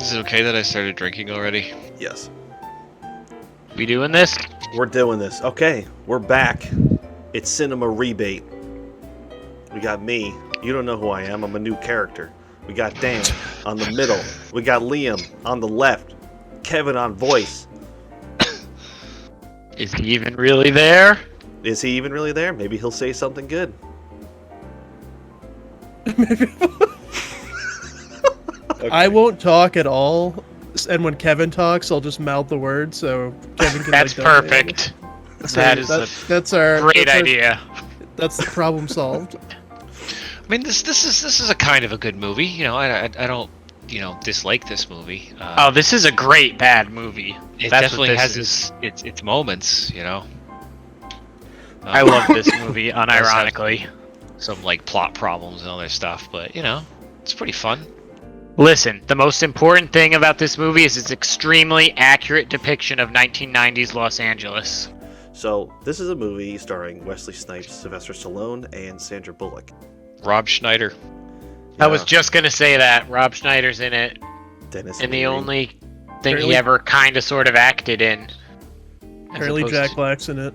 Is it okay that I started drinking already? Yes. We doing this? We're doing this. Okay, we're back. It's Cinema Rebate. We got me. You don't know who I am. I'm a new character. We got Dan on the middle. We got Liam on the left. Kevin on voice. Is he even really there? Is he even really there? Maybe he'll say something good. Okay. I won't talk at all, and when Kevin talks, I'll just mouth the word so Kevin can. That's perfect. That's our great idea. That's the problem solved. I mean, this is a kind of a good movie. You know, I don't dislike this movie. Oh, this is a great bad movie. It That's definitely has its moments. You know. I love this movie, unironically. Some like plot problems and other stuff, but you know, it's pretty fun. Listen, the most important thing about this movie is its extremely accurate depiction of 1990s Los Angeles. So, this is a movie starring Wesley Snipes, Sylvester Stallone, and Sandra Bullock. Rob Schneider. I was just gonna say that. Rob Schneider's in it. Dennis And the Leary. only thing he ever kind of sort of acted in. Apparently Jack Black's in it.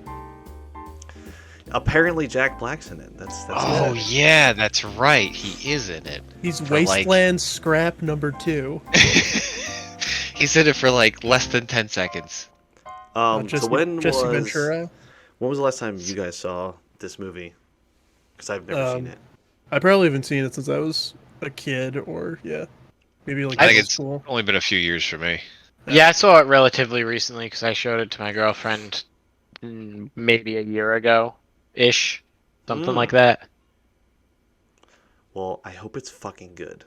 Apparently Jack Black's in it. That's Oh it. yeah, that's right. He is in it. He's For, Wasteland Scrap number 2. He's in it for like less than 10 seconds. So when Ventura? When was the last time you guys saw this movie? Because I've never seen it. I probably haven't seen it since I was a kid, or maybe like I think it's school. only been a few years for me. Yeah, I saw it relatively recently because I showed it to my girlfriend maybe a year ago-ish. Something like that. Well, I hope it's fucking good.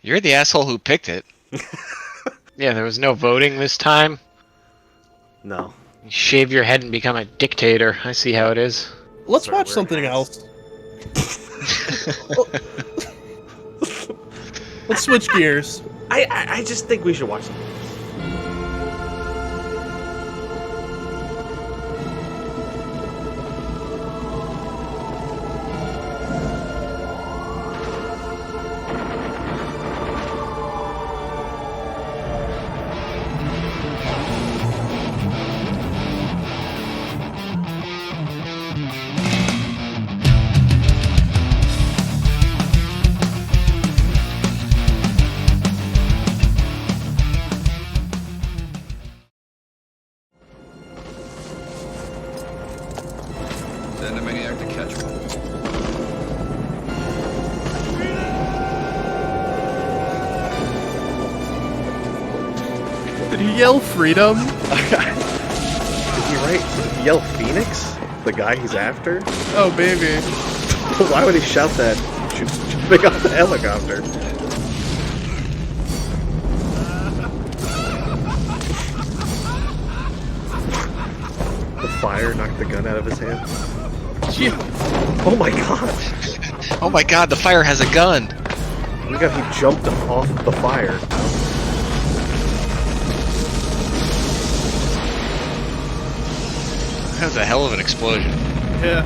You're the asshole who picked it. Yeah, there was no voting this time. No. You shave your head and become a dictator. I see how it is. Let's Sorry, watch we're something ass. else. Let's switch gears. I just think we should watch something. Send a maniac to catch one. Did he yell freedom? Did he yell Phoenix? The guy he's after? Oh, baby. Why would he shout that? Jumping off the helicopter. The fire knocked the gun out of his hand. Oh my god! Oh my god, the fire has a gun! Oh my god, he jumped off the fire. That was a hell of an explosion. Yeah.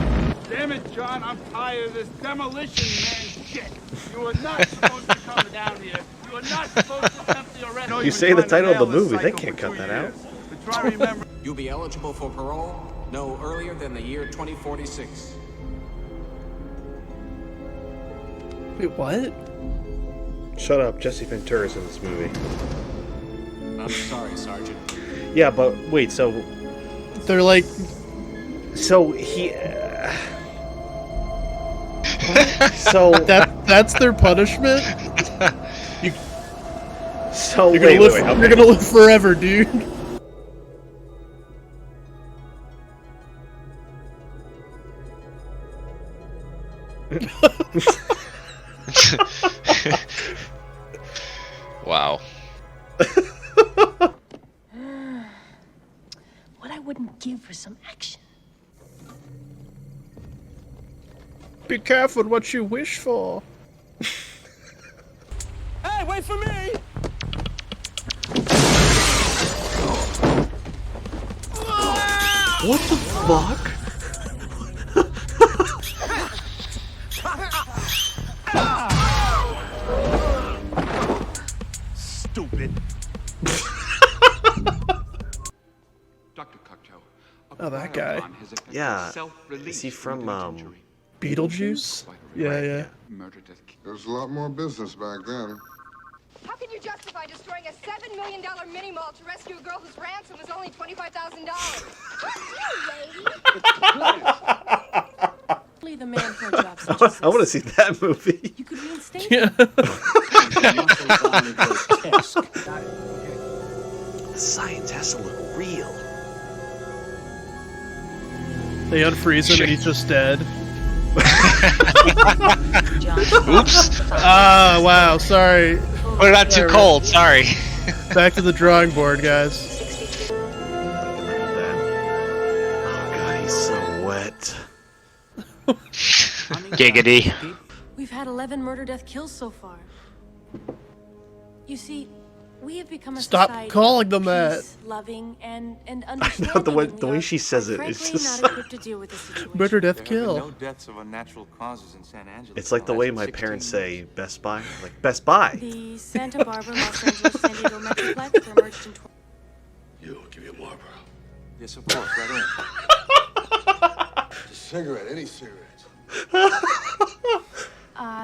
Damn it, John, I'm tired of this demolition man shit. You are not supposed to come down here. You are not supposed to attempt the arrest. You say the title of the movie, they can't cut that out. But try to remember. You'll be eligible for parole no earlier than the year 2046. Wait, what? Shut up, Jesse Ventura's in this movie. I'm sorry, Sergeant. Yeah, but wait, so They're like, he... so... that's their punishment? So, You're wait, gonna wait, live, you're gonna live forever, dude. Wow. What I wouldn't give for some action. Be careful what you wish for. Hey, wait for me! What the fuck? it. Dr. Cocteau. Oh, that guy. Yeah. Is he from Beetlejuice? Yeah. Murder, death, There was a lot more business back then. How can you justify destroying a $7 million mini mall to rescue a girl whose ransom was only $25,000? Only the man for a job such as I want to this. see that movie. You could reinstate Yeah. The science has to look real. They unfreeze him and he's just dead. Oops. Ah, wow, sorry. Put it on too cold. Sorry. Back to the drawing board, guys. Look at that. Oh god, he's so wet. Giggity. We've had 11 murder-death kills so far. You see, we have become a Stop society calling them that. peace-loving and I know understanding. the way she says it is frankly just. not equipped to deal with this situation. Murder, death, There have been kill. no deaths of unnatural causes in San Angelo. It's like the in way last my 16 parents years. say Best Buy. Like Best Buy. The Santa Barbara, Los Angeles, San Diego Metroplex were merged in. You, give me a Marlboro. Yes, of course, right in. Just a cigarette, any cigarette.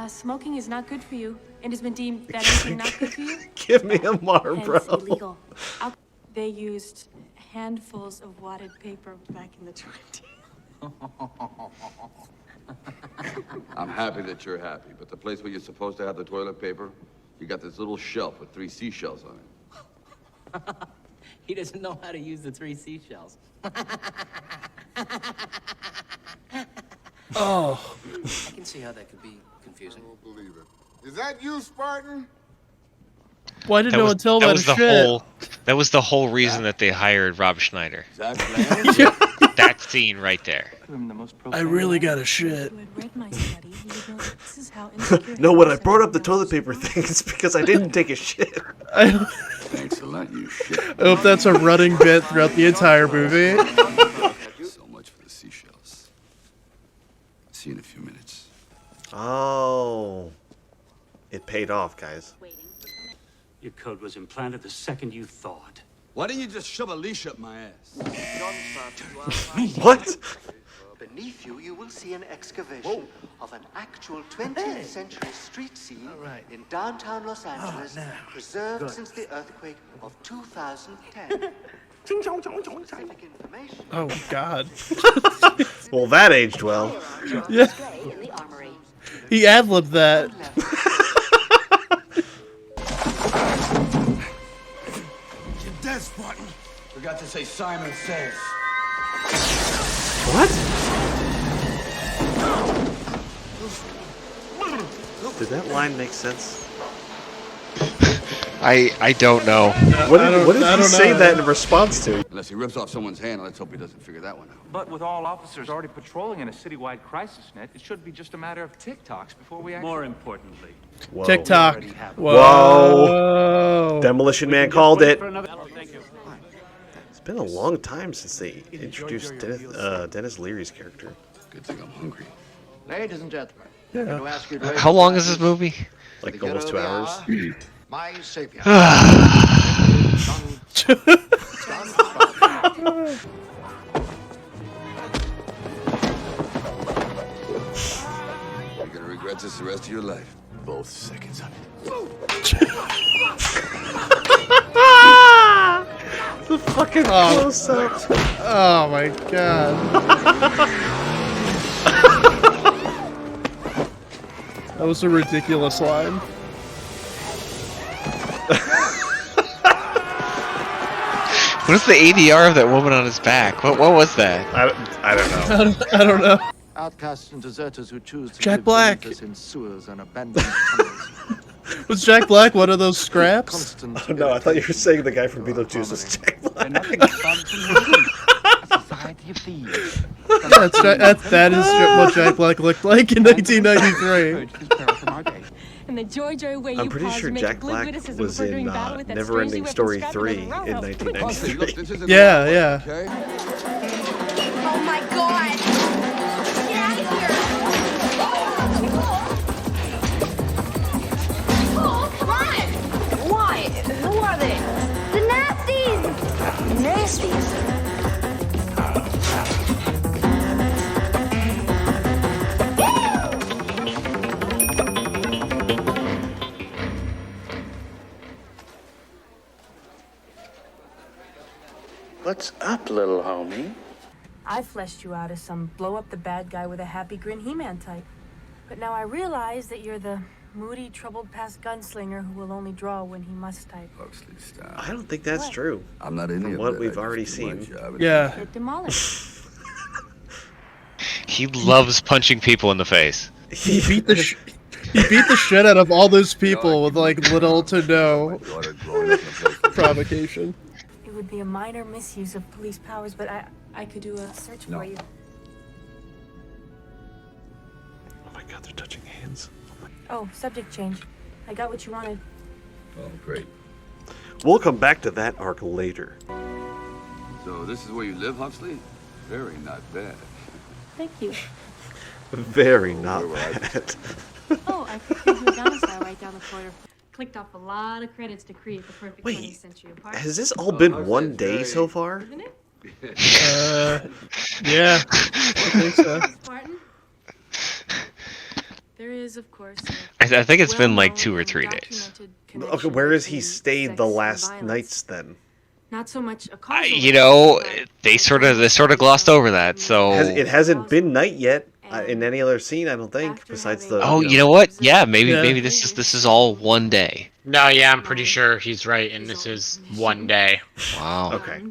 Smoking is not good for you, and has been deemed that anything not good for you, Give me a hence Marlboro. illegal. They used handfuls of wadded paper back in the 20s. I'm happy that you're happy, but the place where you're supposed to have the toilet paper, you got this little shelf with 3 seashells on it. He doesn't know how to use the 3 seashells. Oh. I can see how that could be confusing. I don't believe it. Is that you, Spartan? Why did no one tell that shit? That was the whole reason that they hired Rob Schneider. That scene right there. I really got a shit. No, when I brought up the toilet paper thing, it's because I didn't take a shit. Thanks a lot, you shit. I hope that's a running bit throughout the entire movie. So much for the seashells. See you in a few minutes. Oh. It paid off, guys. Your code was implanted the second you thought. Why didn't you just shove a leash up my ass? What? Beneath you, you will see an excavation of an actual 20th century street scene in downtown Los Angeles, preserved since the earthquake of 2010. Specific information. Oh, God. Well, that aged well. Yeah. He ad-libbed that. You're dead, Spartan. Forgot to say Simon Says. What? Did that line make sense? I don't know. What did he say that in response to? Unless he rips off someone's hand, let's hope he doesn't figure that one out. But with all officers already patrolling in a citywide crisis net, it should be just a matter of TikToks before we actually... More importantly, Whoa. TikTok. Whoa. Demolition Man called it. It's been a long time since they introduced Dennis Leary's character. Good thing I'm hungry. Ladies and gentlemen, Yeah. How long is this movie? Like almost 2 hours. my savior. You're gonna regret this the rest of your life. Both seconds of it. The fucking close-up. Oh my god. That was a ridiculous line. What is the ADR of that woman on his back? What was that? I don't know. I don't know. Outcasts and deserters who choose to Jack live Black. beneath us in sewers and abandoned tunnels. Was Jack Black one of those scraps? Constant Oh, no, I thought you were saying the guy from Beetlejuice was Jack Black. That is what Jack Black looked like in 1993. And the joy way I'm you pretty pause sure to make Jack glib Black witticism was before in doing battle with that Neverending strangely Story weapon strapped 3 in to the roundhouse. 1993. Yeah, yeah. Okay? Oh my god! Get out of here! Oh, come on! Why? Who are nasty. What's up, little homie? I fleshed you out as some blow-up-the-bad guy with a happy grin He-Man type. But now I realize that you're the moody, troubled-past gunslinger who will only draw when he must type. I don't think that's true. I'm not in From it, what but we've I already just do my seen. job. Yeah. Get demolished. He loves punching people in the face. He beat the shit out of all those people with like little to no provocation. It would be a minor misuse of police powers, but I could do a search for you. Oh my god, they're touching hands. Oh, subject change. I got what you wanted. Oh, great. We'll come back to that arc later. So this is where you live, Huxley? Very not bad. Thank you. Very not bad. Oh, I clicked your domicile right down the corridor. Clicked off a lot of credits to create the perfect 20th century apartment. Has this all been one day so far? Isn't it? Yeah. I think so. Spartan? There is, of course. I think it's been like 2 or 3 days. Okay, where has he stayed the last nights then? Not so much a causal You know, they sort of glossed over that. So It hasn't been night yet in any other scene, I don't think, besides the. oh, you know what? Yeah, maybe this is all one day. No, yeah, I'm pretty sure he's right, and this is one day. Wow. Okay,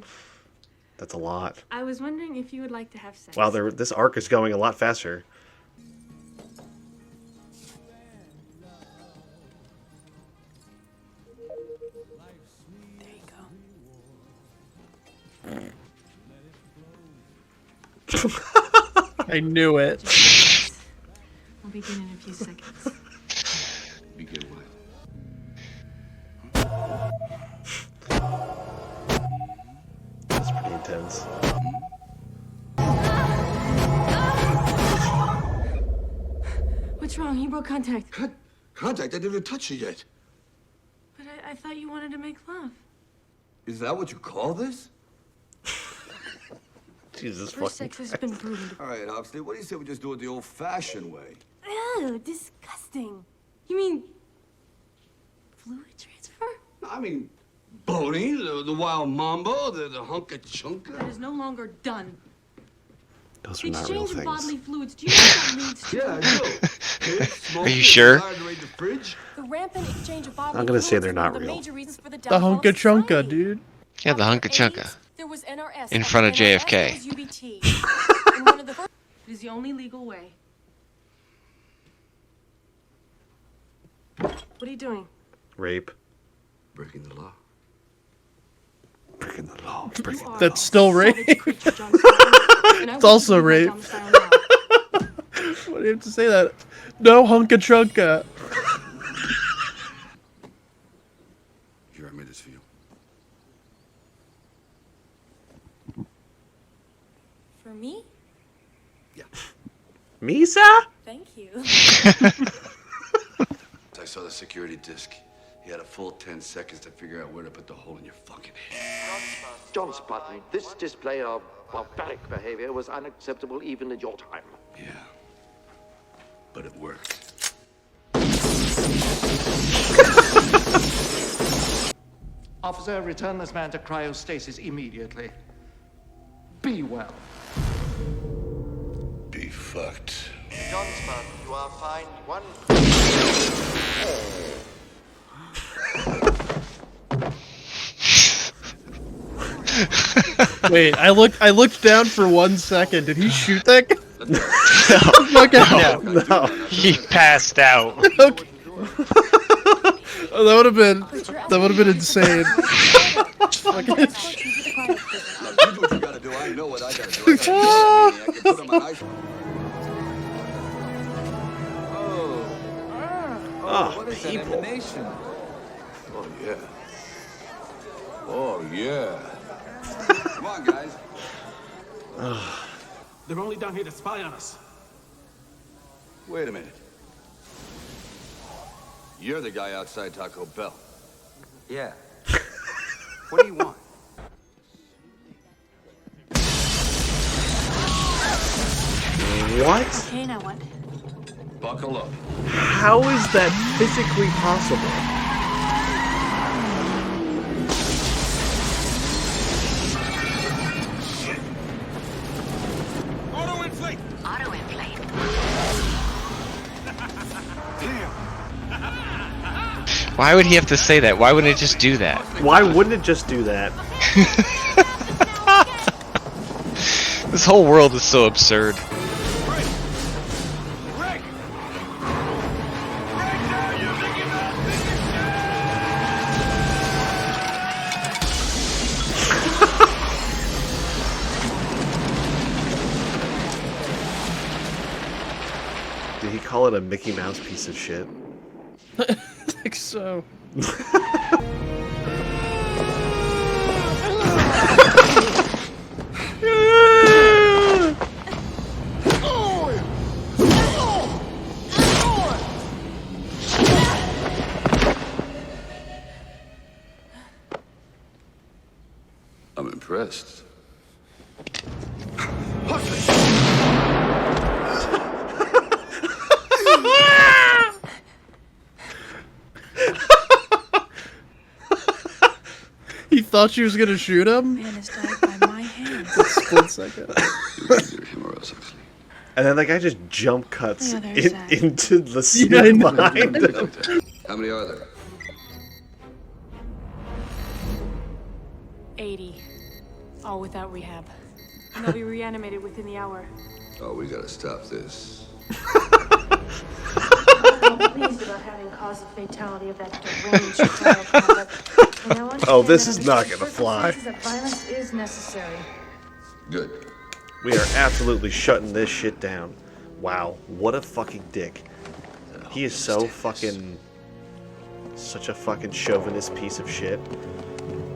that's a lot. I was wondering if you would like to have sex. Wow, this arc is going a lot faster. I knew it. I'll begin in a few seconds. Begin what? That's pretty intense. What's wrong? He broke contact. Contact? I didn't touch you yet. But I thought you wanted to make love. Is that what you call this? Jesus First sex has been proven to... All right, Huxley, what do you say we just do it the old-fashioned way? Ew, disgusting. You mean... fluid transfer? I mean, Boney, the wild mambo, the hunka chunka. That is no longer done. Those The are not real exchange of things. bodily fluids, do you know what that leads to? Yeah, I do. Are you sure? The rampant exchange of bodily I'm gonna say fluids they're is not one of the real. major reasons for the The downfall of Hunka Chunka, society. dude. Yeah, the Hunka Chunka. There was NRS. In front of NRS, JFK. there was UBT. And one of the first... It is the only legal way. What are you doing? Rape. Breaking the law. Breaking the law. Breaking the law. That's still rape. It's also rape. Why do you have to say that? No Hunka Chunka. Here, I made this for you. For me? Misa? Thank you. I saw the security disc. He had a full 10 seconds to figure out where to put the hole in your fucking head. John Spartan, this display of barbaric behavior was unacceptable even in your time. Yeah. But it worked. Officer, return this man to cryostasis immediately. Be well. Be fucked. John Spartan, you are fined one. Wait, I looked down for 1 second. Did he shoot that guy? No. He passed out. Okay. Oh, that would have been insane. You do what you gotta do. I know what I gotta do. I gotta get that maniac and put him on ice. What is that emanation? Oh, yeah. Oh, yeah. Come on, guys. They're only down here to spy on us. Wait a minute. You're the guy outside Taco Bell. Yeah. What do you want? What? Okay, now what? Buckle up. How is that physically possible? Auto-inflate! Auto-inflate. Why would he have to say that? Why wouldn't it just do that? Why wouldn't it just do that? This whole world is so absurd. Did he call it a Mickey Mouse piece of shit? I think so. I'm impressed. He thought she was gonna shoot him? Man has died by my hands. A split second. And then that guy just jump cuts Yeah, there's that. into the scene Yeah, I know. behind him. How many are there? 80. All without rehab. And they'll be reanimated within the hour. Oh, we gotta stop this. I'm pleased about having caused the fatality of that deranged child conduct. And I want to Oh, say this that is under not gonna fly. circumstances that violence is necessary. Good. We are absolutely shutting this shit down. Wow, what a fucking dick. He is so fucking... such a fucking chauvinist piece of shit.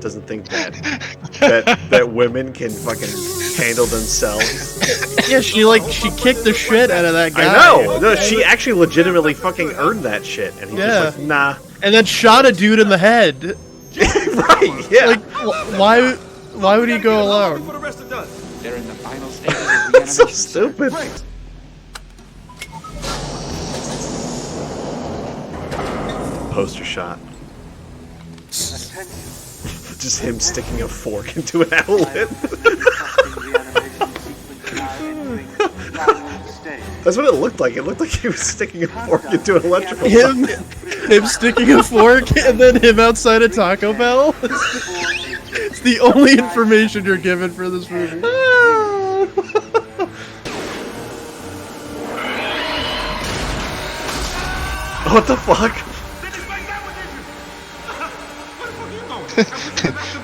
Doesn't think that women can fucking handle themselves. Yeah, she kicked the shit out of that guy. I know! No, she actually legitimately fucking earned that shit. And he's just like, nah. And then shot a dude in the head. Right, yeah. Like, why would he go alone? They're in the final stages of That's so reanimation. stupid. Poster shot. Just him sticking a fork into an outlet. That's what it looked like. It looked like he was sticking a fork into an electrical bucket. Him sticking a fork and then him outside a Taco Bell. It's the only information you're given for this movie. What the fuck?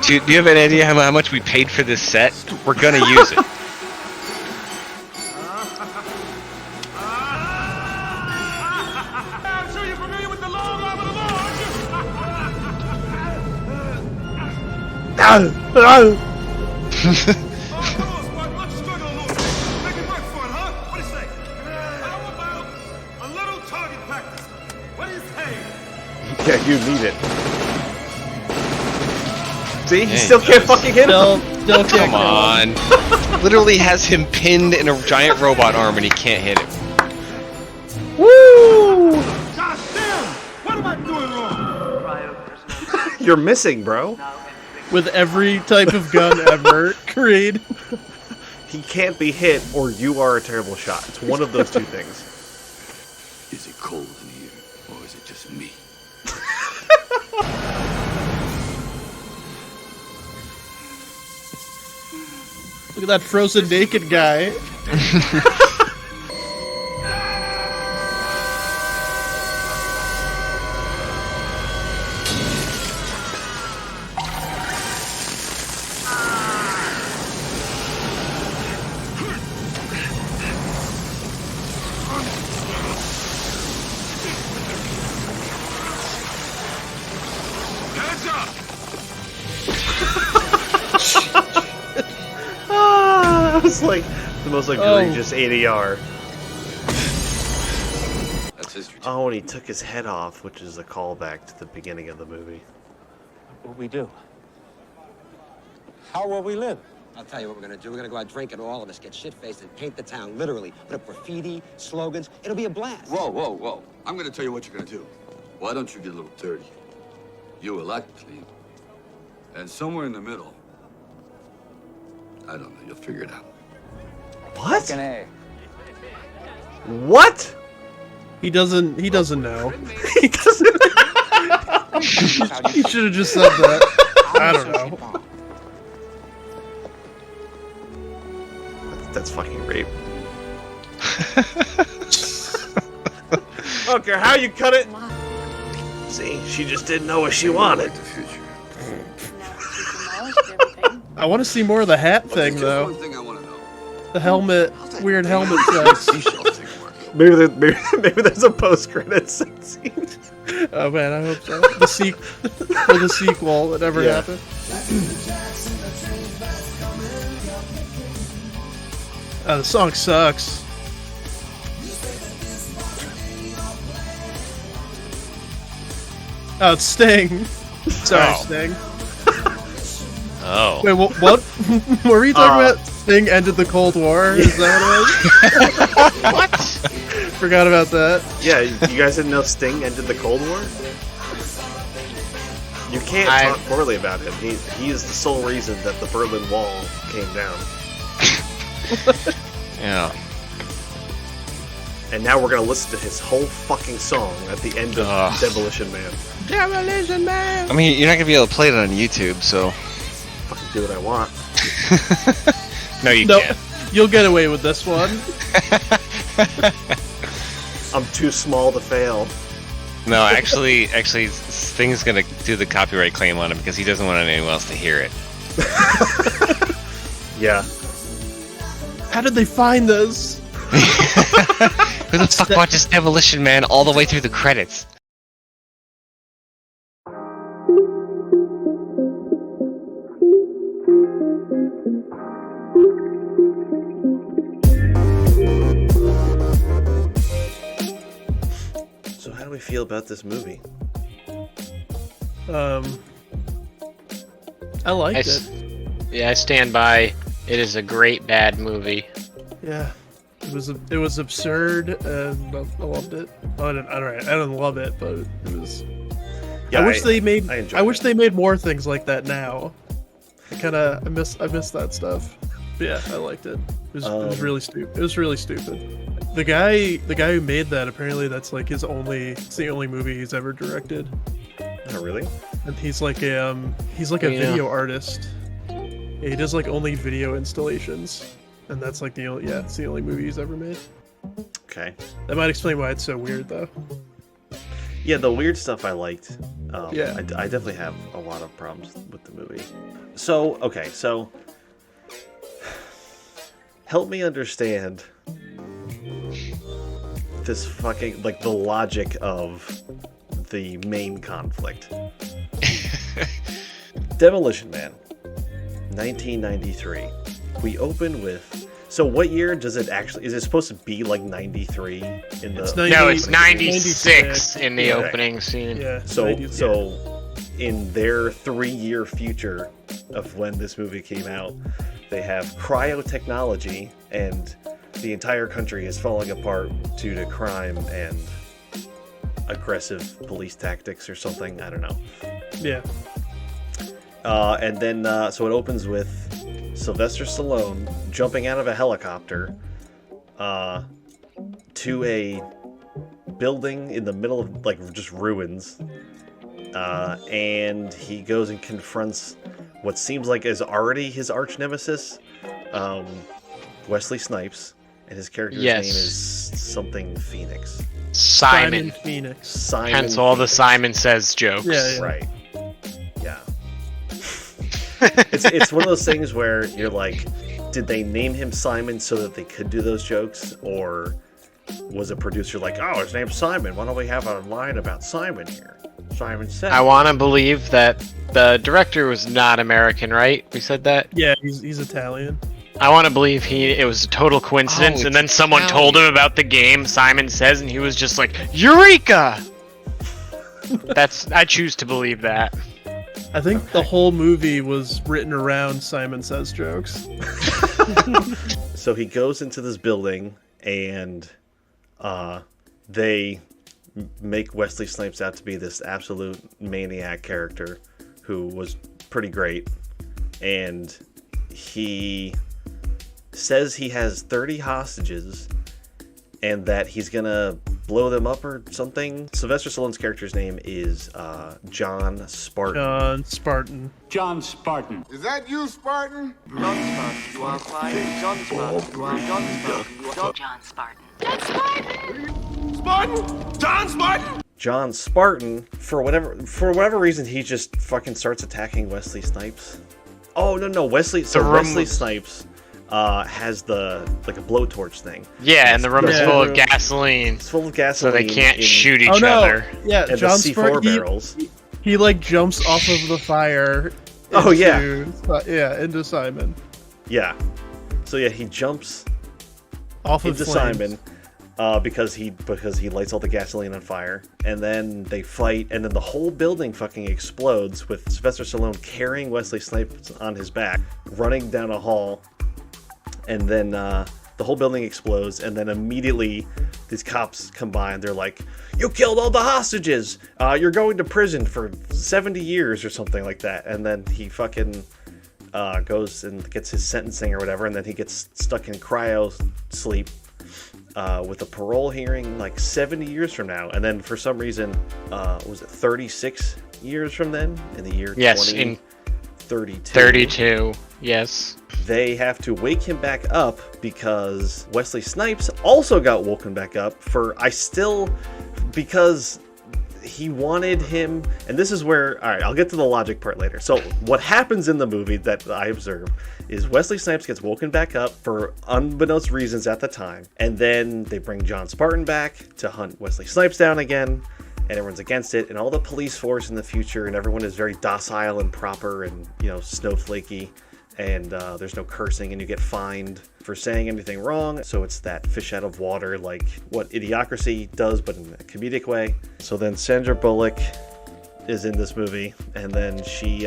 Do you have any idea how much we paid for this set? We're gonna use it. I'm sure you're familiar with the long arm of the law, aren't you? Yeah, you need it. See, he still can't fucking hit him. Still can't. Come on. Literally has him pinned in a giant robot arm and he can't hit him. Woo! God damn! What am I doing wrong? You're missing, bro. With every type of gun ever created. He can't be hit, or you are a terrible shot. It's one of those two things. Is it cold in here, or is it just me? Look at that frozen naked guy. That was like the most egregious ADR. That's history. Oh, and he took his head off, which is a callback to the beginning of the movie. What we do? How will we live? I'll tell you what we're gonna do. We're gonna go out drinking, all of us, get shit-faced, and paint the town, literally. Put up graffiti, slogans. It'll be a blast. Whoa, whoa, whoa. I'm gonna tell you what you're gonna do. Why don't you get a little dirty? You will act clean. And somewhere in the middle, I don't know, you'll figure it out. What? What? He doesn't know. He doesn't. He should have just said that. I don't know. That's fucking rape. I don't care how you cut it. See, she just didn't know what she wanted. I want to see more of the hat thing, though. One thing I want to know. The helmet, weird helmet sex. Maybe there's a post-credits scene. Oh man, I hope so. The sequel that never happened. The song sucks. Oh, it's Sting. Sorry, Sting. Oh. Wait, what? What were you talking about? Sting ended the Cold War? Is that what it was? What? Forgot about that. Yeah, you guys didn't know Sting ended the Cold War? You can't talk poorly about him. He is the sole reason that the Berlin Wall came down. Yeah. And now we're gonna listen to his whole fucking song at the end of Demolition Man. Demolition Man! I mean, you're not gonna be able to play it on YouTube, so... Fucking do what I want. No, you can't. You'll get away with this one. I'm too small to fail. No, actually, Sting's gonna do the copyright claim on it because he doesn't want anyone else to hear it. Yeah. How did they find this? Who the fuck watches Demolition Man all the way through the credits? So how do we feel about this movie? I liked it. Yeah, I stand by. It is a great bad movie. Yeah, it was absurd, and I loved it. I don't love it, but it was. Yeah, I wish they made. I wish it. they made more things like that now. I miss that stuff. But yeah, I liked it. It was really stupid. It was really stupid. The guy who made that, apparently that's like it's the only movie he's ever directed. Oh really? And he's like a video artist. Yeah, he does like only video installations, and that's like it's the only movie he's ever made. Okay. That might explain why it's so weird, though. Yeah, the weird stuff I liked. Yeah. I definitely have a lot of problems with the movie. So help me understand this fucking, like, the logic of the main conflict. Demolition Man, 1993. We open with... So what year does it actually... Is it supposed to be, like, 93 in the... No, it's 96 in the opening scene. Yeah. So in their 3-year future of when this movie came out, they have cryotechnology, and the entire country is falling apart due to crime and aggressive police tactics or something. I don't know. Yeah. And then, so it opens with Sylvester Stallone jumping out of a helicopter to a building in the middle of, like, just ruins. And he goes and confronts what seems like is already his arch nemesis, Wesley Snipes, and his character's name is something Phoenix. Simon Phoenix. Simon Hence all the Phoenix. Simon Says jokes. Yeah. Right. Yeah. It's one of those things where you're like, did they name him Simon so that they could do those jokes, or was a producer like, oh, his name's Simon, why don't we have a line about Simon here? Simon Says. I want to believe that the director was not American, right? We said that? Yeah, he's Italian. I want to believe it was a total coincidence, and then someone told him about the game, Simon Says, and he was just like, Eureka! I choose to believe that. I think the whole movie was written around Simon Says jokes. So he goes into this building, and they make Wesley Snipes out to be this absolute maniac character who was pretty great. And he says he has 30 hostages and that he's gonna blow them up or something. Sylvester Stallone's character's name is John Spartan. John Spartan. Is that you, Spartan? John Spartan, you are fired. John Spartan, you are John Spartan. You are John Spartan. Spartan? John Spartan? John Spartan, for whatever reason, he just fucking starts attacking Wesley Snipes. Oh no, Wesley Snipes has a blowtorch thing. Yeah, and the room is full of gasoline. It's full of gasoline, so they can't shoot each other. Yeah, and John the C4 Spartan, barrels. He like jumps off of the fire. Into Simon. Yeah. So yeah, he jumps off of into flames. Simon because he lights all the gasoline on fire, and then they fight, and then the whole building fucking explodes with Sylvester Stallone carrying Wesley Snipes on his back, running down a hall, and then the whole building explodes, and then immediately these cops come by and they're like, "You killed all the hostages! You're going to prison for 70 years or something like that." And then he fucking goes and gets his sentencing or whatever, and then he gets stuck in cryo sleep with a parole hearing like 70 years from now. And then for some reason, was it 36 years from then? In the year 2032. 32, yes. They have to wake him back up because Wesley Snipes also got woken back up because he wanted him, and this is where, all right, I'll get to the logic part later. So what happens in the movie that I observe is Wesley Snipes gets woken back up for unbeknownst reasons at the time, and then they bring John Spartan back to hunt Wesley Snipes down again, and everyone's against it, and all the police force in the future, and everyone is very docile and proper and, snowflakey, and there's no cursing, and you get fined for saying anything wrong. So it's that fish out of water, like what Idiocracy does, but in a comedic way. So then Sandra Bullock is in this movie, and then she's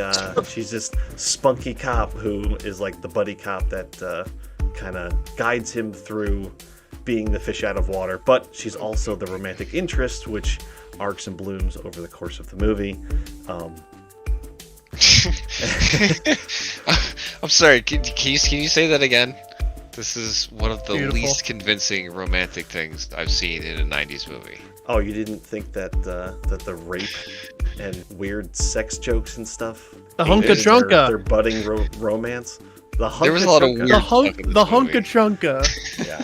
this spunky cop who is like the buddy cop that kind of guides him through being the fish out of water, but she's also the romantic interest, which arcs and blooms over the course of the movie. I'm sorry, can you say that again? This is one of the least convincing romantic things I've seen in a 90s movie. Oh, you didn't think that the rape and weird sex jokes and stuff, the Hunka Chunka, their budding romance? There was a lot of weird stuff in this the movie. Hunka Chunka. Yeah.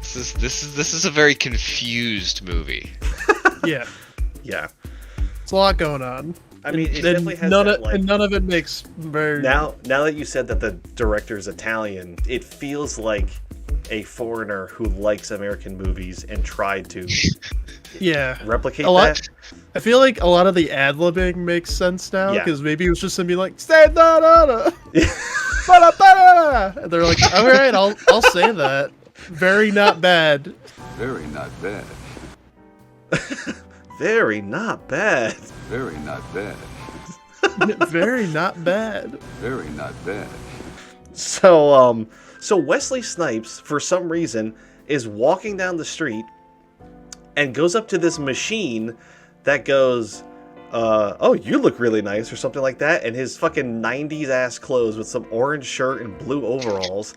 This is a very confused movie. Yeah. Yeah. It's a lot going on. I mean, it and definitely has none of it makes very... Now that you said that the director's Italian, it feels like a foreigner who likes American movies and tried to replicate that. I feel like a lot of the ad-libbing makes sense now, because maybe it was just something like, "Say da da da," and they're like, "All right, I'll say that." Very not bad. Very not bad. Very not bad. Very not bad. Very not bad. Very not bad. So Wesley Snipes, for some reason, is walking down the street and goes up to this machine that goes, "Oh, you look really nice," or something like that, and his fucking 90s ass clothes with some orange shirt and blue overalls.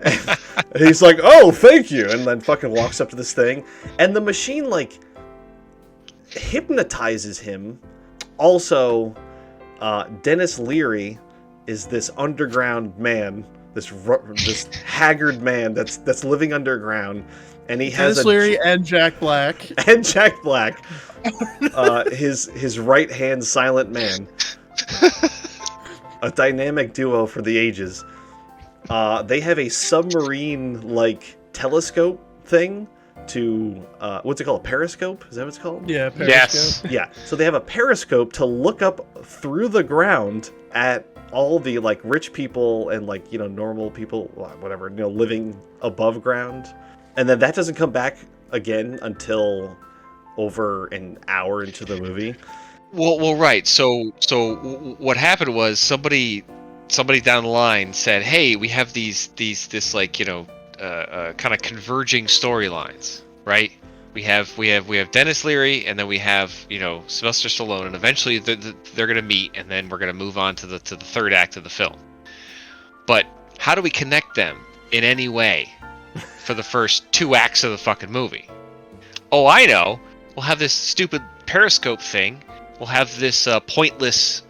And he's like, "Oh, thank you," and then fucking walks up to this thing, and the machine like hypnotizes him. Also, Dennis Leary is this underground man, this haggard man that's living underground, and he has Dennis Leary and Jack Black. And Jack Black, his right hand silent man, a dynamic duo for the ages. They have a submarine like telescope thing to what's it called? A periscope? Is that what it's called? Yeah, periscope. Yes. Yeah. So they have a periscope to look up through the ground at all the like rich people and like, normal people, whatever, living above ground. And then that doesn't come back again until over an hour into the movie. Well, right. So what happened was somebody down the line said, "Hey, we have this like kind of converging storylines, right? We have Dennis Leary, and then we have Sylvester Stallone, and eventually they're gonna meet, and then we're gonna move on to the third act of the film. But how do we connect them in any way for the first 2 acts of the fucking movie? Oh, I know. We'll have this stupid Periscope thing. We'll have this pointless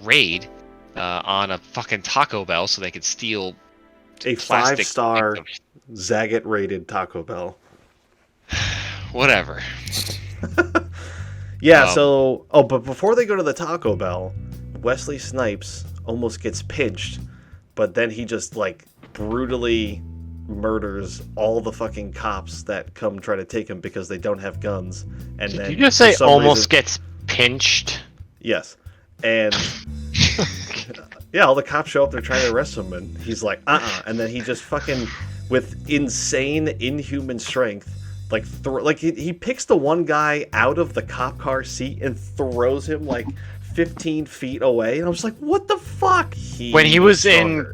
raid on a fucking Taco Bell so they could steal a plastic 5-star Zagat rated Taco Bell. Whatever. Yeah, but before they go to the Taco Bell, Wesley Snipes almost gets pinched, but then he just like brutally murders all the fucking cops that come try to take him because they don't have guns. And Did then you just say almost gets pinched? Yes. And yeah, all the cops show up, they're trying to arrest him, and he's like, and then he just fucking, with insane, inhuman strength, he picks the one guy out of the cop car seat and throws him like 15 feet away, and I was like, what the fuck? When he was in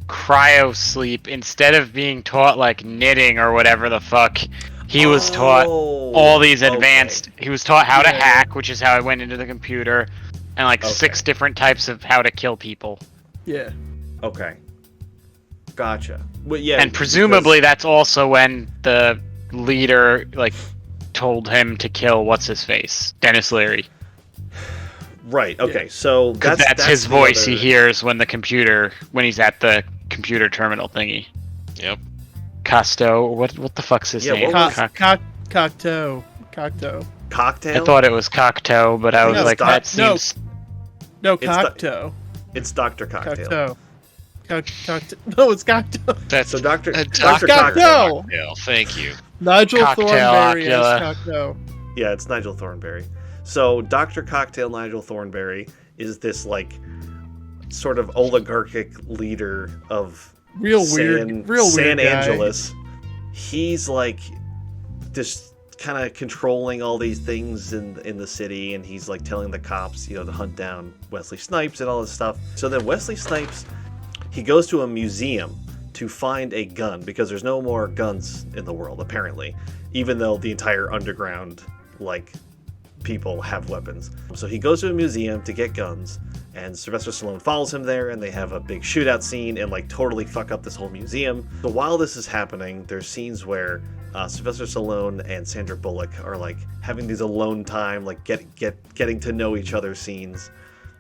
cryo sleep, instead of being taught like knitting or whatever the fuck, he was taught all these advanced, he was taught how to hack, which is how I went into the computer, and like 6 different types of how to kill people. Yeah. Okay. Gotcha. Well, yeah. And presumably that's also when the leader like told him to kill what's his face, Dennis Leary. Right. Okay. So that's his voice he hears when he's at the computer terminal thingy. Yep. Costo. What the fuck's his name? Cocktail. Cocktail. I thought it was Cocteau, but I was like, that seems. No, Cocktail. It's Dr. Cocktail. No, it's Cocktail. That's so Dr. Cocktail. Thank you. Nigel Cocktail Thornberry as Ocula. Cocktail. Yeah, it's Nigel Thornberry. So Dr. Cocktail Nigel Thornberry is this like sort of oligarchic leader of San weird Angeles. He's like just kind of controlling all these things in the city, and he's like telling the cops, to hunt down Wesley Snipes and all this stuff. So then Wesley Snipes, he goes to a museum to find a gun because there's no more guns in the world apparently, even though the entire underground like people have weapons. So he goes to a museum to get guns, and Sylvester Stallone follows him there, and they have a big shootout scene and like totally fuck up this whole museum. So while this is happening, there's scenes where Sylvester Stallone and Sandra Bullock are like having these alone time, like getting to know each other scenes,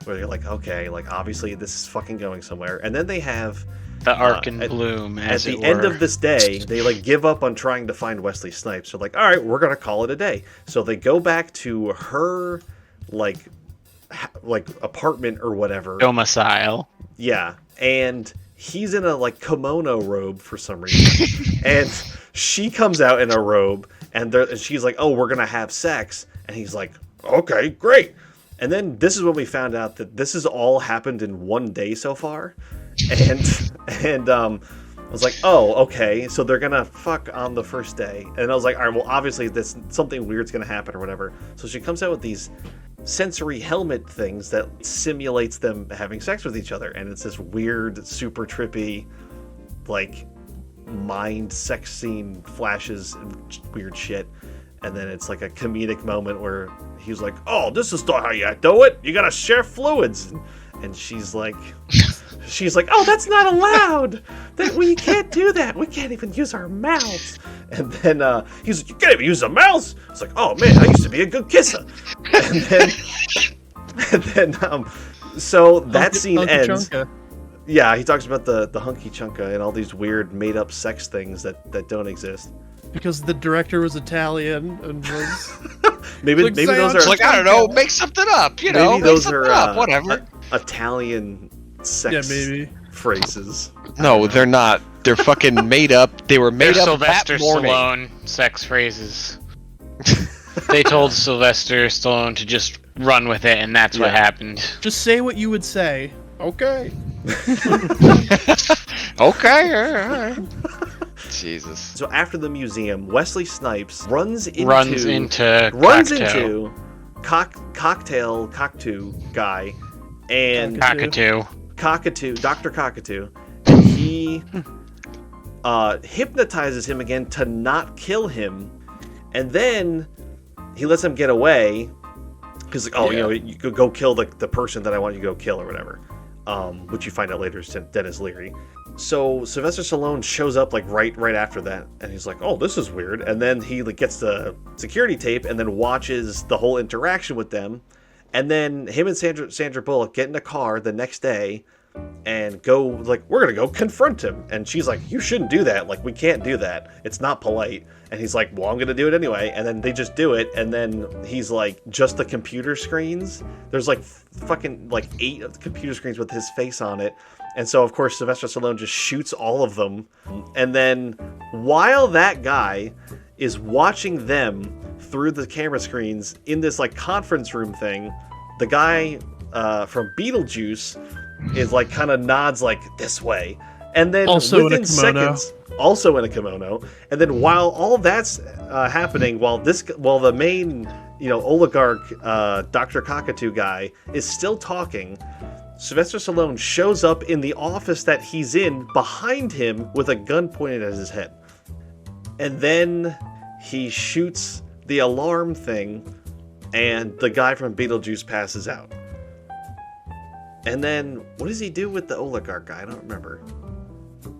where you're like, okay, like obviously this is fucking going somewhere. And then they have the arc and bloom, as at it the end were. of this day, they like give up on trying to find Wesley Snipes. They're like, all right, we're gonna call it a day. So they go back to her like apartment or whatever, domicile. Yeah, and he's in a like kimono robe for some reason, and she comes out in a robe, and she's like, oh, we're gonna have sex, and he's like, okay, great. And then this is when we found out that this has all happened in one day so far. And I was like, oh, okay, so they're gonna fuck on the first day. And I was like, all right, well, obviously something weird's gonna happen or whatever. So she comes out with these sensory helmet things that simulates them having sex with each other, and it's this weird, super trippy, like mind sex scene flashes and weird shit. And then it's like a comedic moment where he's like, oh, this is not how you do it. You gotta share fluids. And she's like, oh, that's not allowed. We can't do that. We can't even use our mouths. And then he's like, you can't even use the mouths. It's like, oh man, I used to be a good kisser. And then so that scene Hunka ends. Chunka. Yeah, he talks about the Hunka Chunka and all these weird made up sex things that don't exist. Because the director was Italian and was maybe those are like, I don't know, make something up, maybe those are whatever. Italian sex phrases. No, they're not. They're fucking made up. They were made up Sylvester that morning. Stallone sex phrases. They told Sylvester Stallone to just run with it, and that's what happened. Just say what you would say. Okay. Okay, all right. Jesus. So after the museum, Wesley Snipes runs into Cockatoo guy, and Cockatoo, Dr. Cockatoo. He hypnotizes him again to not kill him, and then he lets him get away because, you could go kill the person that I want you to go kill or whatever. Which you find out later is Dennis Leary. So Sylvester Stallone shows up like right after that, and he's like, "Oh, this is weird." And then he like gets the security tape and then watches the whole interaction with them. And then him and Sandra Bullock get in a car the next day and go like, "We're gonna go confront him." And she's like, "You shouldn't do that. Like, we can't do that. It's not polite." And he's like, "Well, I'm gonna do it anyway." And then they just do it. And then he's like, just the computer screens. There's like fucking like 8 of the computer screens with his face on it. And so of course Sylvester Stallone just shoots all of them. And then while that guy is watching them through the camera screens in this like conference room thing, the guy from Beetlejuice is like kind of nods like this way. And then also within in a kimono. seconds, also in a kimono. And then while all that's happening, while the main oligarch Dr. Cockatoo guy is still talking, Sylvester Stallone shows up in the office that he's in behind him with a gun pointed at his head. And then he shoots the alarm thing, and the guy from Beetlejuice passes out. And then what does he do with the oligarch guy? I don't remember.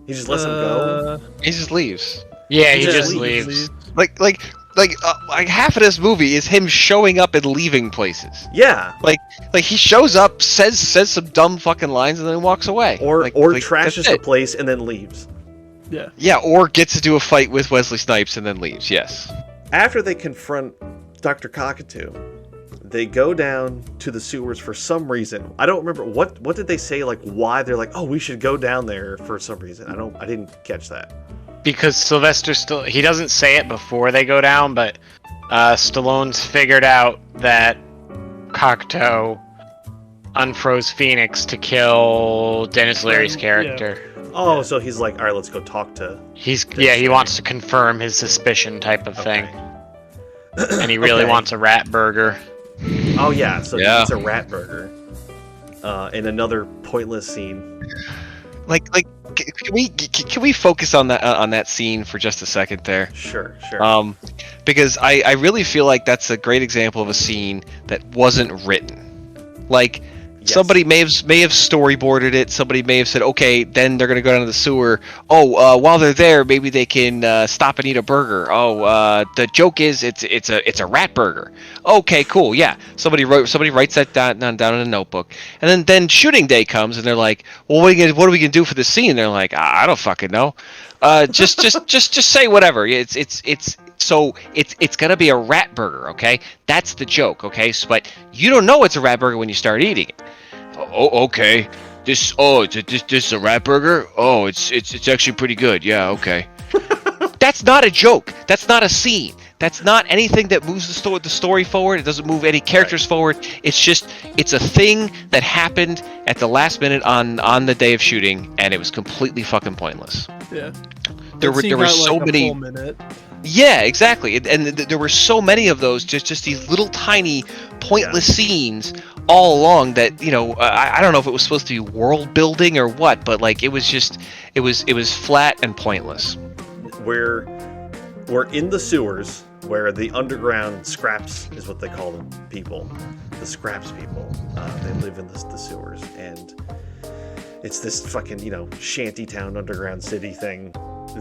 He just lets him go? He just leaves. Yeah, he just leaves. Like half of this movie is him showing up and leaving places. Yeah. Like he shows up, says some dumb fucking lines, and then walks away. Or Like, trashes that's the it. place and then leaves. Yeah. Yeah, or gets to do a fight with Wesley Snipes and then leaves. Yes. After they confront Dr. Cockatoo, they go down to the sewers for some reason. I don't remember what did they say, like why they're like, "Oh, we should go down there for some reason." I didn't catch that. Because Sylvester he doesn't say it before they go down, but Stallone's figured out that Cocteau unfroze Phoenix to kill Dennis Leary's character. Yeah. Oh, so he's like, "All right, let's go talk to." He wants to confirm his suspicion type of thing. And he really wants a rat burger. Oh yeah, so he eats a rat burger. In another pointless scene. Can we focus on that scene for just a second there? Sure. Because I really feel like that's a great example of a scene that wasn't written. Like somebody may have storyboarded it. Somebody may have said, okay, then they're gonna go down to the sewer. Oh, while they're there, maybe they can stop and eat a burger. Oh, the joke is it's a rat burger. Okay, cool, yeah. Somebody writes that down in a notebook, and then shooting day comes, and they're like, well, what are we gonna do for the scene? And they're like, I don't fucking know. Just say whatever. So it's gonna be a rat burger, okay? That's the joke, okay? But you don't know it's a rat burger when you start eating it. Oh, okay. This is a rat burger? Oh, it's actually pretty good. Yeah, okay. That's not a joke. That's not a scene. That's not anything that moves the story forward. It doesn't move any characters forward. It's a thing that happened at the last minute on the day of shooting, and it was completely fucking pointless. Yeah. There were so many. Yeah, exactly. And there were so many of those, just these little tiny pointless scenes all along that, I don't know if it was supposed to be world building or what, but like it was flat and pointless. We're in the sewers where the underground scraps is what they call them, people. The scraps people. They live in the sewers, and it's this fucking, shantytown underground city thing.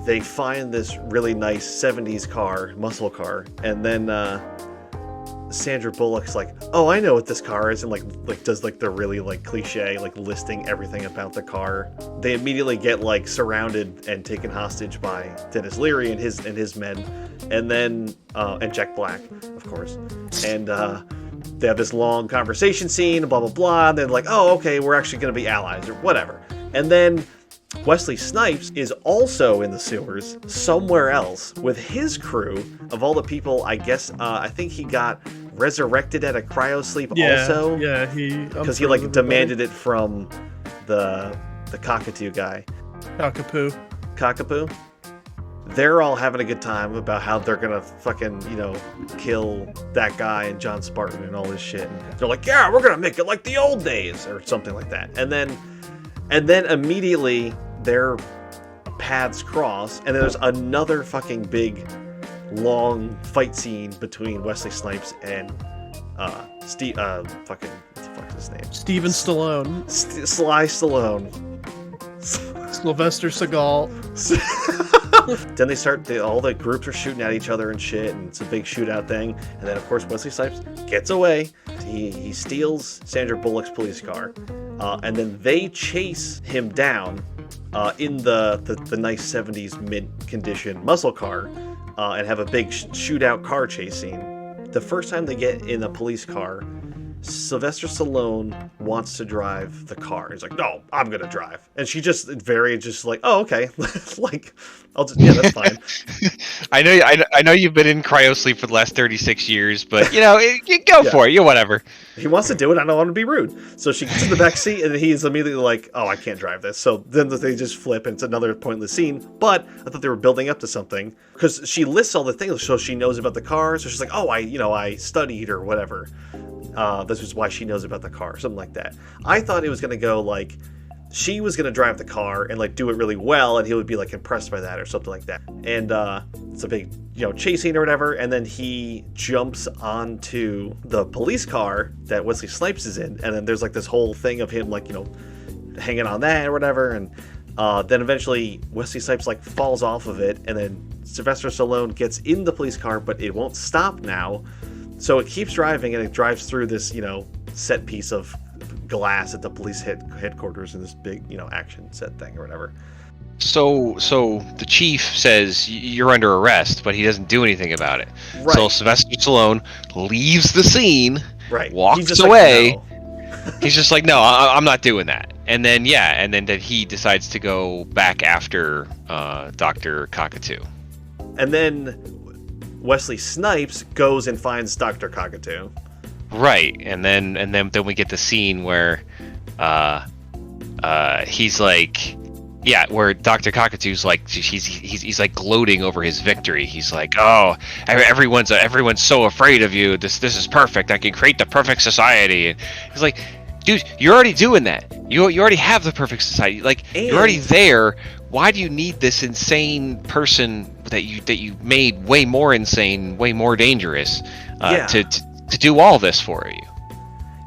They find this really nice 70s car, muscle car, and then Sandra Bullock's like, "Oh, I know what this car is," and like does like the really like cliche like listing everything about the car. They immediately get like surrounded and taken hostage by Dennis Leary and his men, and then and Jack Black, of course, and they have this long conversation scene, blah blah blah. And they're like, "Oh, okay, we're actually going to be allies or whatever," and then Wesley Snipes is also in the sewers somewhere else with his crew of all the people. I guess I think he got resurrected at a cryo sleep also. Yeah, because he like demanded it from the cockatoo guy. Cockapoo. Cockapoo? they're all having a good time about how they're gonna fucking, kill that guy and John Spartan and all this shit. And they're like, yeah, we're gonna make it like the old days or something like that. And then immediately their paths cross, and then there's another fucking big, long fight scene between Wesley Snipes and fucking, what the fuck is his name? Steven Stallone. Sly Stallone. Sylvester Seagal. Then they start, all the groups are shooting at each other and shit, and it's a big shootout thing. And then, of course, Wesley Snipes gets away. He steals Sandra Bullock's police car, and then they chase him down in the nice 70s mint-condition muscle car, and have a big shootout car chase scene. The first time they get in a police car, Sylvester Stallone wants to drive the car. He's like, no, I'm gonna drive. And she just like, oh, okay. Like, that's fine. I know you've been in cryosleep for the last 36 years, but you go for it. Whatever. He wants to do it. I don't want to be rude. So she gets in the back seat, and he's immediately like, oh, I can't drive this. So then they just flip, and it's another pointless scene. But I thought they were building up to something, because she lists all the things, so she knows about the car. So she's like, oh, I studied or whatever. This is why she knows about the car, something like that. I thought it was going to go like, she was going to drive the car and like do it really well, and he would be like impressed by that or something like that. And it's a big, chase scene or whatever, and then he jumps onto the police car that Wesley Snipes is in, and then there's like this whole thing of him like, hanging on that or whatever, and then eventually Wesley Snipes like falls off of it, and then Sylvester Stallone gets in the police car, but it won't stop now. So it keeps driving, and it drives through this, set piece of glass at the police headquarters in this big, action set thing or whatever. So the chief says you're under arrest, but he doesn't do anything about it. Right. So Sylvester Stallone leaves the scene, right, walks away. Like, no. He's just like, no, I'm not doing that. And then then he decides to go back after Dr. Cockatoo. And then Wesley Snipes goes and finds Dr. Cockatoo. Right, and then we get the scene where he's like, where Dr. Cockatoo's like, he's like gloating over his victory. He's like, oh, everyone's so afraid of you. This is perfect. I can create the perfect society. And he's like, dude, you're already doing that. You already have the perfect society. Like, you're already there. Why do you need this insane person that you made way more insane, way more dangerous, to do all this for you?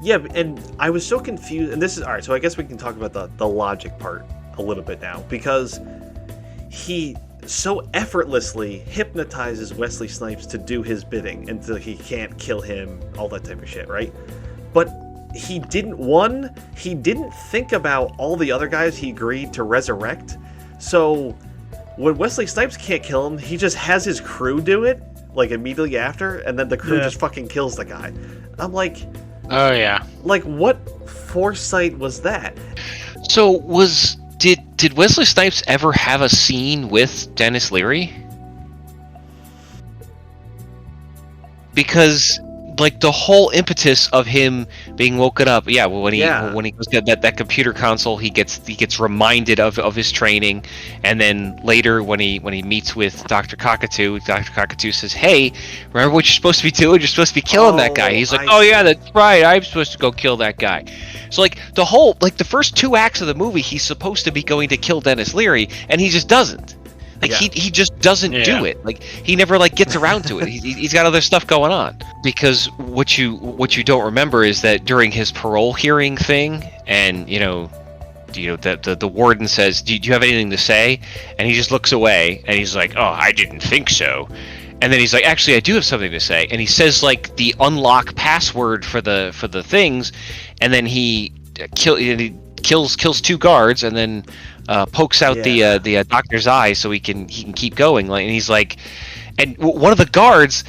Yeah, and I was so confused. And this is all right. So I guess we can talk about the logic part a little bit now, because he so effortlessly hypnotizes Wesley Snipes to do his bidding until he can't kill him, all that type of shit, right? But he didn't think about all the other guys he agreed to resurrect. So when Wesley Snipes can't kill him, he just has his crew do it, like immediately after, and then the crew just fucking kills the guy. I'm like, oh yeah, like what foresight was that? So did Wesley Snipes ever have a scene with Dennis Leary? Because like the whole impetus of him being woken up, when he goes to that computer console, he gets reminded of his training, and then later when he meets with Dr. Cockatoo says, "Hey, remember what you're supposed to be doing? You're supposed to be killing that guy." He's like, "Oh yeah, that's right. I'm supposed to go kill that guy." So like the first 2 acts of the movie, he's supposed to be going to kill Dennis Leary, and he just doesn't. Like he just doesn't do it. Like he never like gets around to it. He's got other stuff going on. Because what you don't remember is that during his parole hearing thing, and the warden says, "Do you have anything to say?" And he just looks away, and he's like, "Oh, I didn't think so." And then he's like, "Actually, I do have something to say." And he says like the unlock password for the things, and then he kills 2 guards, and then pokes out the doctor's eye so he can keep going. Like, and he's like, and one of the guards,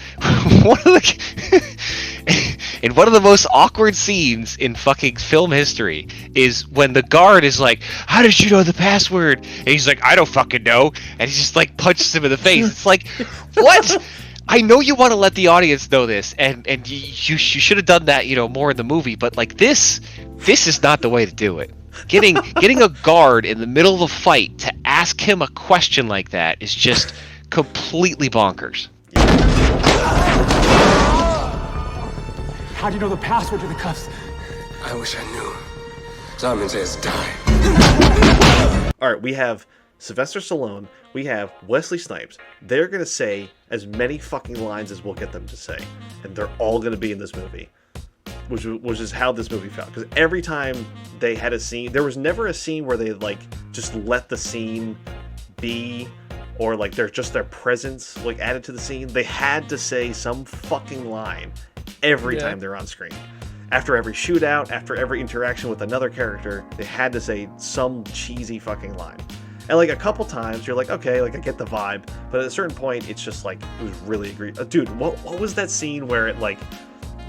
in one of the most awkward scenes in fucking film history is when the guard is like, "How did you know the password?" And he's like, "I don't fucking know." And he just like punches him in the face. It's like, what? I know you want to let the audience know this, and you should have done that, more in the movie. But like this is not the way to do it. Getting a guard in the middle of a fight to ask him a question like that is just completely bonkers. How do you know the password to the cuffs? I wish I knew. Simon says die. All right, we have Sylvester Stallone. We have Wesley Snipes. They're going to say as many fucking lines as we'll get them to say. And they're all going to be in this movie. Which is how this movie felt. Because every time they had a scene, there was never a scene where they, like, just let the scene be, or, like, their presence, like, added to the scene. They had to say some fucking line every time they're on screen. After every shootout, after every interaction with another character, they had to say some cheesy fucking line. And, like, a couple times, you're like, okay, like, I get the vibe. But at a certain point, it's just, like, it was really egregious. Dude, what was that scene where it, like,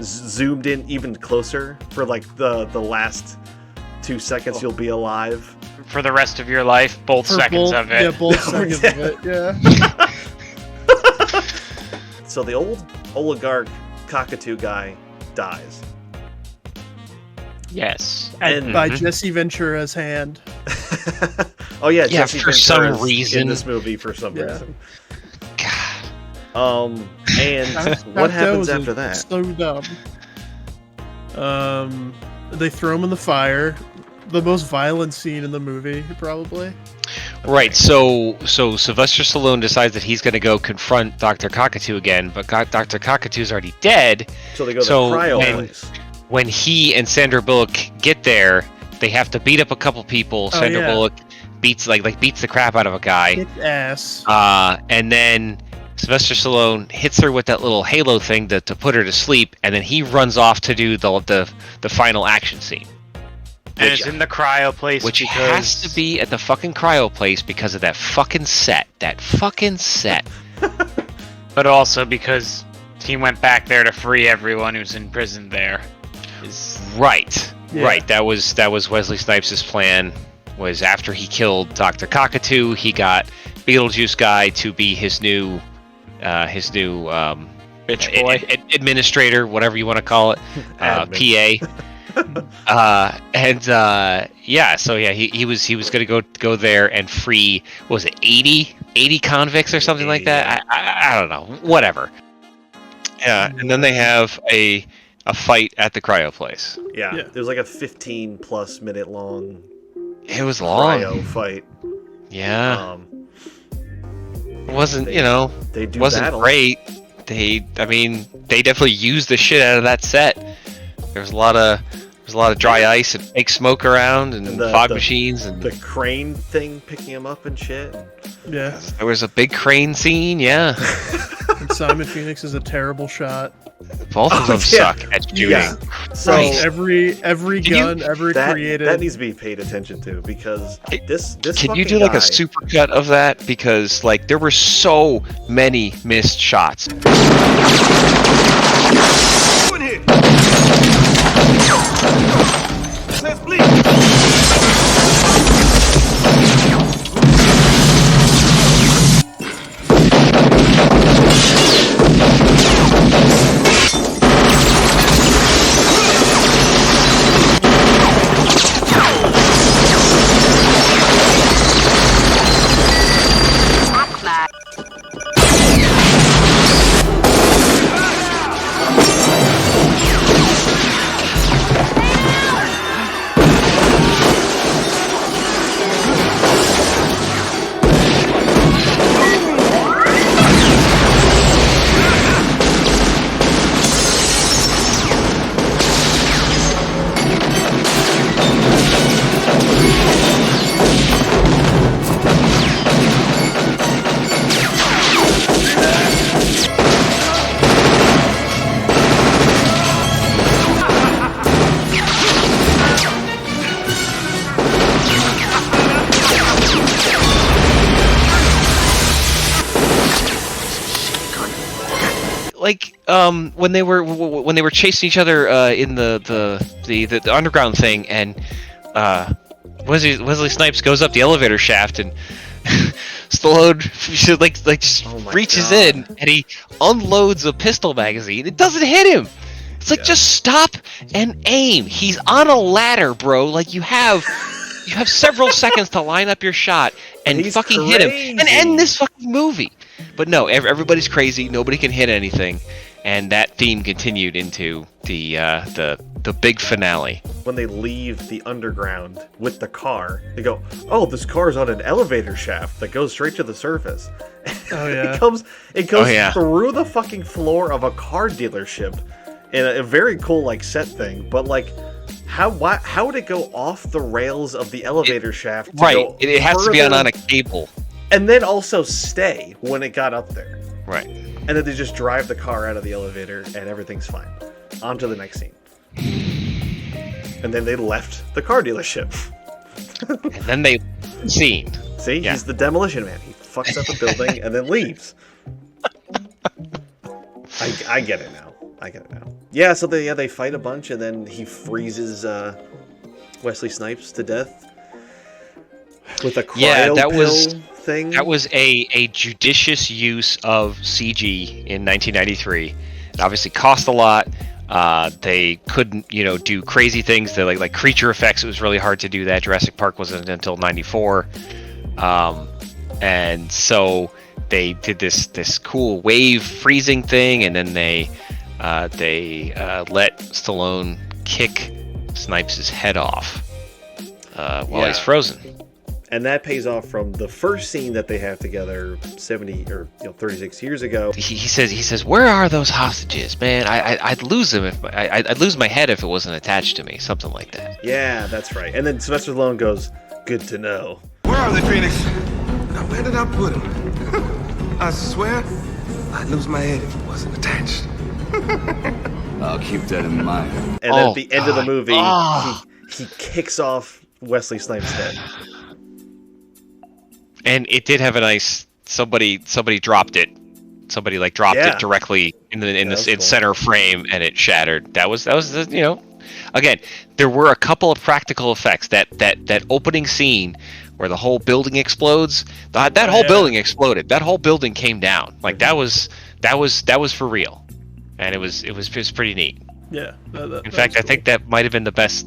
zoomed in even closer for, like, the last 2 seconds you'll be alive? For the rest of your life, both seconds of it. Yeah, both seconds of it, yeah. So the old oligarch cockatoo guy dies. Yes. And by Jesse Ventura's hand. Oh yeah, yeah, Jesse for Ventura's some reason in this movie for some reason. And what happens after that? So dumb. They throw him in the fire. The most violent scene in the movie, probably. Right, so Sylvester Stallone decides that he's going to go confront Dr. Cockatoo again, but Dr. Cockatoo's already dead. So they go to the cryo place. When he and Sandra Bullock get there, they have to beat up a couple people. Sandra Bullock beats the crap out of a guy. Kick ass. And then Sylvester Stallone hits her with that little halo thing to put her to sleep, and then he runs off to do the final action scene. And it's in the cryo place, which has to be at the fucking cryo place because of that fucking set. But also because he went back there to free everyone who's in prison there. Right. That was Wesley Snipes' plan. Was after he killed Dr. Cockatoo, he got Beetlejuice guy to be his new bitch boy, administrator, whatever you want to call it, PA. He was gonna go there and free, what was it, 80 convicts or something like that? I don't know, whatever. Yeah, and then they have a fight at the cryo place. Yeah, there's like a 15+ minute long. It was long. Cryo fight. Yeah. It wasn't, they do wasn't battle. great. They definitely used the shit out of that set. There was a lot of dry ice and fake smoke around and fog machines and the crane thing picking him up and shit. Yeah. There was a big crane scene, yeah. And Simon Phoenix is a terrible shot. Both of them suck at shooting. Yeah. So every gun ever created. That needs to be paid attention to because this Can you do like a supercut of that? Because like there were so many missed shots. Let's bleed. When they were chasing each other in the underground thing, and Wesley Snipes goes up the elevator shaft, and Stallone just reaches in and he unloads a pistol magazine. It doesn't hit him. It's like just stop and aim. He's on a ladder, bro. Like you have You have several seconds to line up your shot and He's fucking hit him and end this fucking movie. But no, everybody's crazy. Nobody can hit anything, and that theme continued into the big finale. When they leave the underground with the car, they go, "Oh, this car's on an elevator shaft that goes straight to the surface." Oh yeah. It goes through the fucking floor of a car dealership in a very cool like set thing. But like, how would it go off the rails of the elevator shaft? To Right. go It has to be further, on a cable. and then also stay when it got up there. Right. And then they just drive the car out of the elevator and everything's fine. On to the next scene. And then they left the car dealership. And then they scene. See, he's the demolition man. He fucks up a building and then leaves. I get it now. Yeah, so they fight a bunch and then he freezes Wesley Snipes to death with a cryo pill thing. That was a judicious use of CG in 1993. It obviously cost a lot. They couldn't, do crazy things. They like creature effects. It was really hard to do that. Jurassic Park wasn't until '94, and so they did this cool wave freezing thing, and then they let Stallone kick Snipes' head off while he's frozen. And that pays off from the first scene that they have together 70 or 36 years ago. He says, "Where are those hostages, man? I'd lose them if I'd lose my head if it wasn't attached to me." Something like that. Yeah, that's right. And then Sylvester Stallone goes, "Good to know." Where are they, Phoenix? Now, where did I put them? I swear, I'd lose my head if it wasn't attached. I'll keep that in mind. And then at the end of the movie, he kicks off Wesley Snipes' head. And it did have a nice somebody dropped it. Somebody dropped it directly in center frame, and it shattered. That was again, there were a couple of practical effects. That opening scene where the whole building explodes. That whole building exploded. That whole building came down. That was for real, and it was pretty neat. Yeah. In fact, I think that might have been the best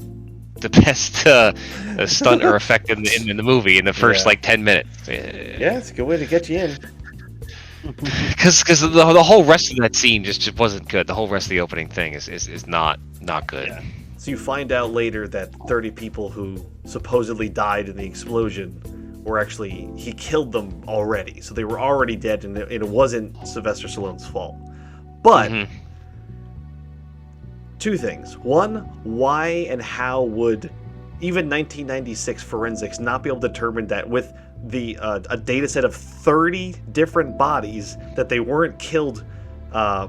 stunt or effect in the movie in the first 10 minutes. Yeah, it's a good way to get you in. Because the whole rest of that scene just wasn't good. The whole rest of the opening thing is not good. Yeah. So you find out later that 30 people who supposedly died in the explosion were actually, he killed them already. So they were already dead, and it wasn't Sylvester Stallone's fault. But two things. One, why and how would even 1996 forensics not be able to determine that with a data set of 30 different bodies that they weren't killed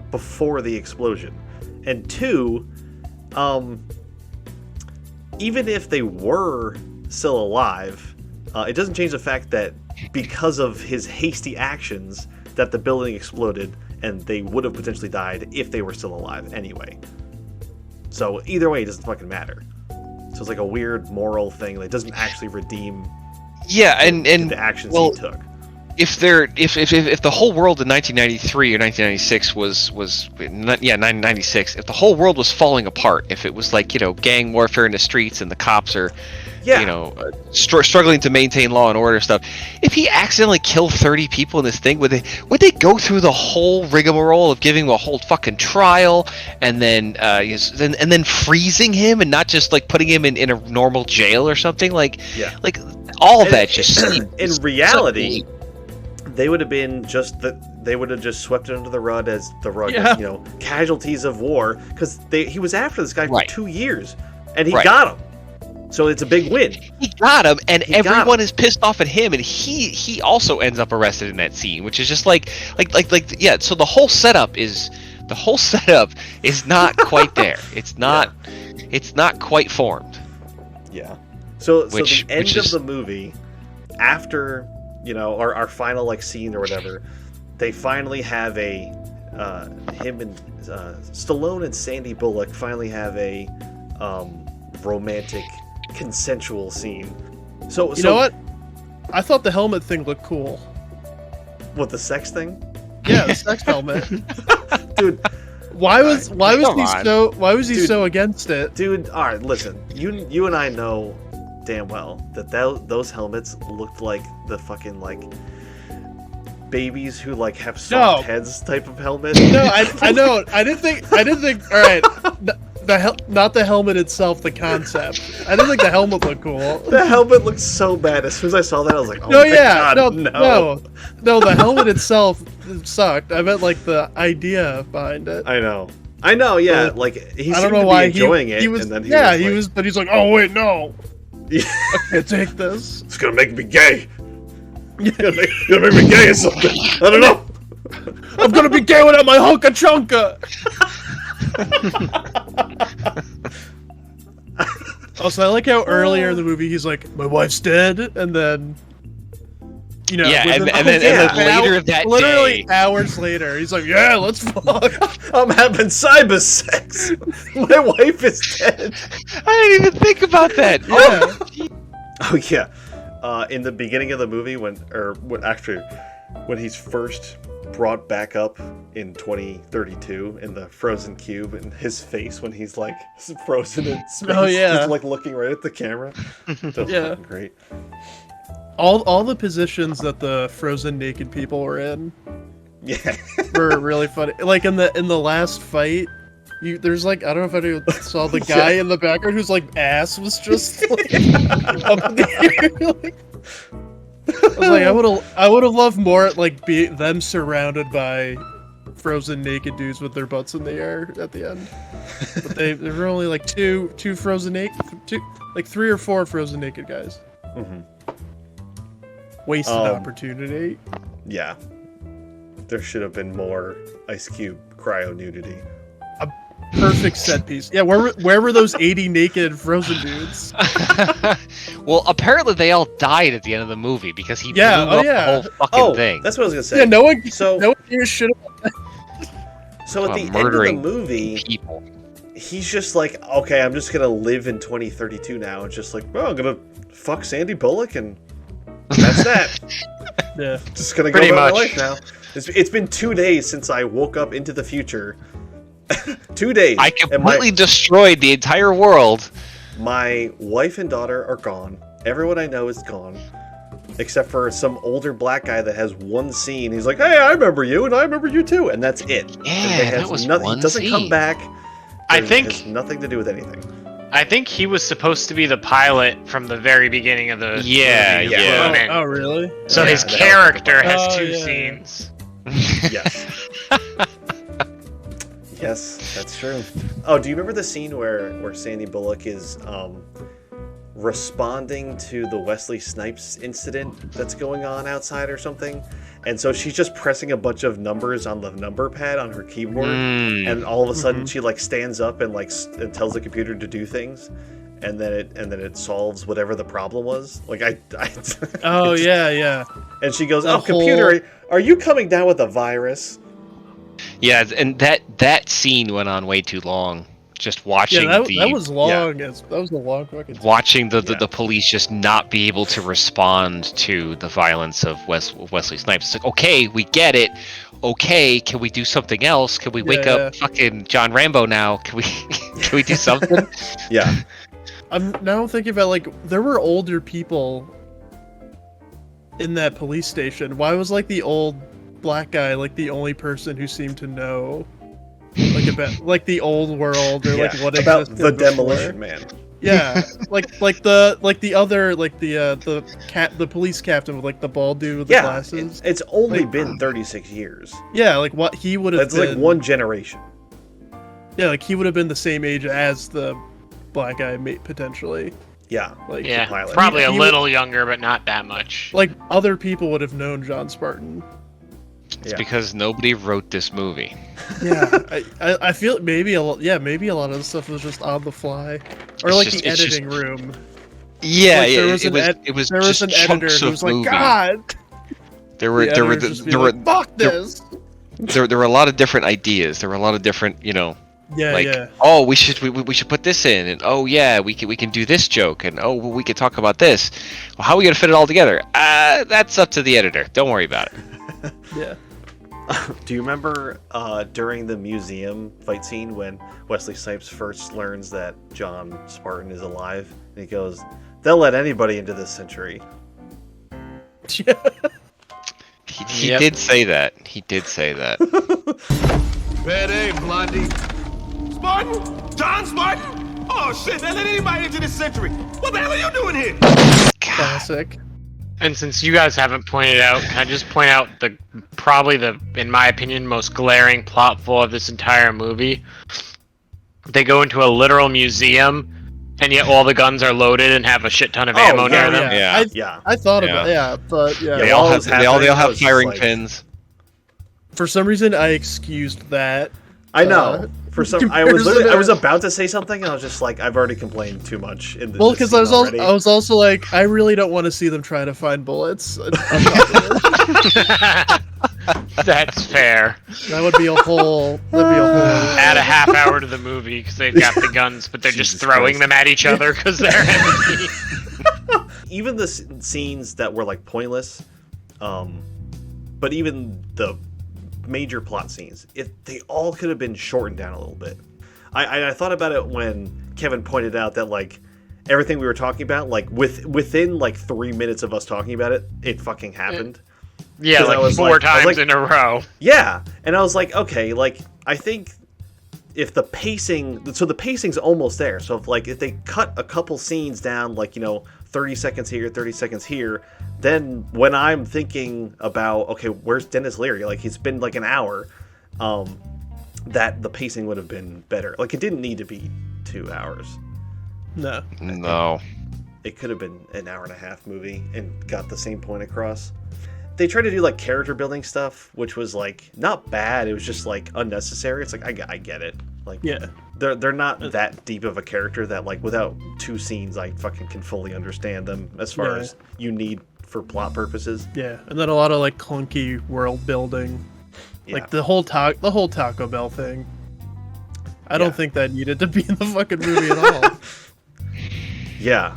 before the explosion? And two, even if they were still alive, it doesn't change the fact that because of his hasty actions that the building exploded, and they would have potentially died if they were still alive anyway. So either way, it doesn't fucking matter. So it's like a weird moral thing that doesn't actually redeem the actions he took. If the whole world in 1993 or 1996 was 1996, if the whole world was falling apart, if it was gang warfare in the streets and the cops are struggling to maintain law and order stuff, if he accidentally killed 30 people in this thing, would they go through the whole rigmarole of giving him a whole fucking trial and then freezing him and not just putting him in a normal jail or something? All of that just in reality, they would have been they would have just swept it under the rug as casualties of war, because he was after this guy for 2 years and he got him. So it's a big win. He got him, and everyone is pissed off at him, and he also ends up arrested in that scene, which is just So the whole setup is not quite there. It's not quite formed. Yeah. So the end of the movie, after our final scene or whatever, they finally have him and Stallone and Sandy Bullock finally have a romantic, consensual scene. So you know what? I thought the helmet thing looked cool. What, the sex thing? Yeah, the sex helmet. Dude, why was he so against it? Dude, all right, listen. You and I know damn well that those helmets looked like the fucking like babies who like have soft heads type of helmet. No, I know. I didn't think. All right, not the helmet itself, the concept. I didn't think the helmet looked cool. The helmet looked so bad. As soon as I saw that, I was like, oh no, my god, no. The helmet itself sucked. I meant like the idea behind it. I know, yeah. Like he I seemed don't know to why be enjoying it, he was. and then he was, but he's like, oh wait, no. Yeah. I can't take this. It's gonna make me gay. It's gonna make me gay or something. I don't know. I'm gonna be gay without my Hunka Chunka. Also, I like how earlier in the movie he's like, "My wife's dead," and then, you know, and then later that literally day, hours later, he's like, "Yeah, let's fuck." I'm having cyber sex. My wife is dead. I didn't even think about that. Yeah. Oh yeah. In the beginning of the movie, when he's first brought back up in 2032 in the frozen cube, and his face when he's like frozen in space, oh yeah, just like looking right at the camera. That's fucking great. All the positions that the frozen naked people were in, were really funny. Like in the last fight, there's like, I don't know if anyone saw the guy in the background whose like ass was just like up in the air. Like, I was like, I would have loved more like them surrounded by frozen naked dudes with their butts in the air at the end. But there were only like two frozen naked, like 3 or 4 frozen naked guys. Mm-hmm. Wasted opportunity. Yeah, there should have been more Ice Cube cryo nudity. A perfect set piece. Yeah, where were those 80 naked frozen dudes? Well, apparently they all died at the end of the movie because he blew up the whole fucking thing. That's what I was gonna say. Yeah, no one gave a shit about that. So at the end of the movie, he's just like, okay, I'm just gonna live in 2032 now. It's just like, well, I'm gonna fuck Sandy Bullock, and that's that. Yeah, just gonna go about my life now. It's been 2 days since I woke up into the future. 2 days. I completely destroyed the entire world. My wife and daughter are gone. Everyone I know is gone. Except for some older black guy that has one scene. He's like, hey, I remember you, and I remember you too. And that's it. Yeah, that was one He doesn't come scene. back. I think... It has nothing to do with anything. I think he was supposed to be the pilot from the very beginning of the movie. Yeah. Oh, really? So his character has 2 scenes. Yes. Yes, that's true. Oh, do you remember the scene where Sandy Bullock is responding to the Wesley Snipes incident that's going on outside or something? And so she's just pressing a bunch of numbers on the number pad on her keyboard, and all of a sudden she like stands up and like and tells the computer to do things, and then it solves whatever the problem was. Like Oh yeah. And she goes, "Oh, computer, are you coming down with a virus?" Yeah, and that scene went on way too long. Just watching that was long. Yeah. That was a long fucking scene. Watching the police just not be able to respond to the violence of Wesley Snipes. It's like, okay, we get it. Okay, can we do something else? Can we wake up fucking John Rambo now? Can we do something? Yeah. I'm now thinking about, like, there were older people in that police station. Why was like the old black guy like the only person who seemed to know like about like the old world or like what about existed the before? Demolition Man? Yeah, like the other like the police captain with like the bald dude with the glasses. It's only been 36 years. Yeah, like what he would have been. That's like one generation. Yeah, like he would have been the same age as the black guy, potentially. Yeah, like yeah, the pilot. probably a little younger, but not that much. Like other people would have known John Spartan. It's because nobody wrote this movie. Yeah, I feel maybe a lot of the stuff was just on the fly, or like the editing room. Yeah, like, yeah, there was an editor who was like, God. There were fuck this. There were a lot of different ideas. There were a lot of different, Yeah. Oh, we should put this in, and oh yeah, we can do this joke, and oh, we can talk about this. Well, how are we gonna fit it all together? That's up to the editor. Don't worry about it. Yeah. Do you remember during the museum fight scene when Wesley Snipes first learns that John Spartan is alive, and he goes, They'll let anybody into this century. He did say that. He did say that. Bad aim, Blondie. Spartan? John Spartan? Oh shit, they let anybody into this century. What the hell are you doing here? Classic. And since you guys haven't pointed out, can I just point out probably the, in my opinion, most glaring plot flaw of this entire movie? They go into a literal museum, and yet all the guns are loaded and have a shit ton of ammo near them. I thought about but yeah. They all have firing pins. For some reason, I excused that. I know. For some, I was about to say something, and I was just like, I've already complained too much. Well, because I was also like, I really don't want to see them try to find bullets. That's fair. That would be a whole. Add a half hour to the movie because they've got the guns, but they're just throwing them at each other because they're empty. Even the scenes that were like pointless, but even the major plot scenes, they all could have been shortened down a little bit. I thought about it when Kevin pointed out that like everything we were talking about, like within like 3 minutes of us talking about it, it fucking happened. Yeah, like four times in a row. Yeah, and I was like, okay, like I think if the pacing's almost there. So if they cut a couple scenes down, like 30 seconds here, 30 seconds here, then when I'm thinking about, okay, where's Dennis Leary? Like, it's been like an hour, that the pacing would have been better. Like, it didn't need to be 2 hours. No. It could have been an hour and a half movie and got the same point across. They tried to do, like, character building stuff, which was, like, not bad. It was just, like, unnecessary. It's like, I get it. Like, yeah. They're not that deep of a character that, like, without 2 scenes, I fucking can fully understand them as far as you need for plot purposes. Yeah, and then a lot of like clunky world building, like the whole Taco Bell thing. I don't think that needed to be in the fucking movie at all. Yeah,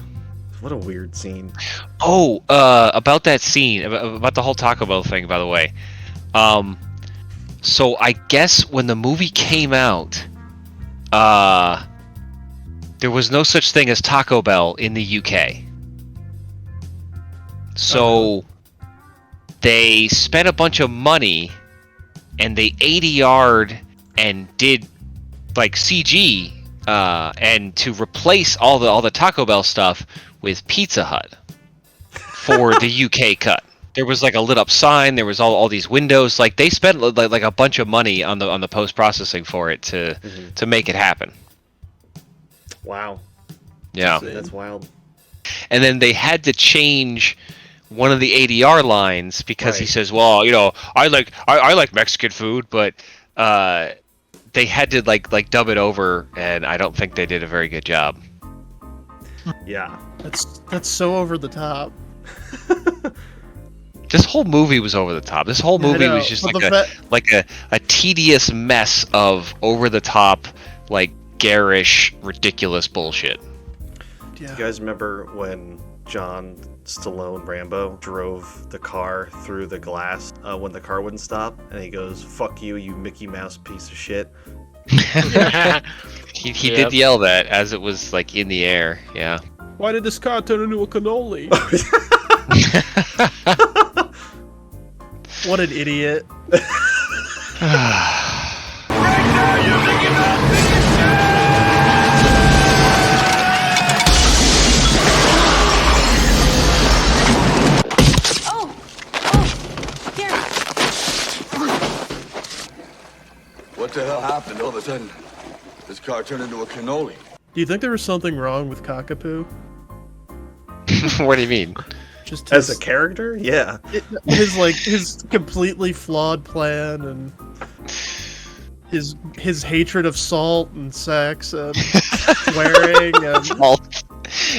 what a weird scene. Oh, about that scene, about the whole Taco Bell thing, by the way. So I guess when the movie came out, there was no such thing as Taco Bell in the UK. So they spent a bunch of money and they ADR'd and did like CG and to replace all the Taco Bell stuff with Pizza Hut for the UK cut. There was like a lit up sign, there was all these windows. Like they spent like a bunch of money on the post processing for it to make it happen. Wow. Yeah. That's wild. And then they had to change one of the ADR lines because he says, "Well, I like Mexican food," but they had to like dub it over, and I don't think they did a very good job. Yeah, that's so over the top. This whole movie was over the top. This whole movie was just like a tedious mess of over the top, like garish, ridiculous bullshit. Yeah. You guys remember when John Stallone Rambo drove the car through the glass when the car wouldn't stop, and he goes, "Fuck you, you Mickey Mouse piece of shit." He did yell that as it was like in the air. Yeah. Why did this car turn into a cannoli? What an idiot. What the hell happened all of a sudden? This car turned into a cannoli. Do you think there was something wrong with Cockapoo? What do you mean? Just as a character? Yeah. His completely flawed plan and his hatred of salt and sex and swearing and salt.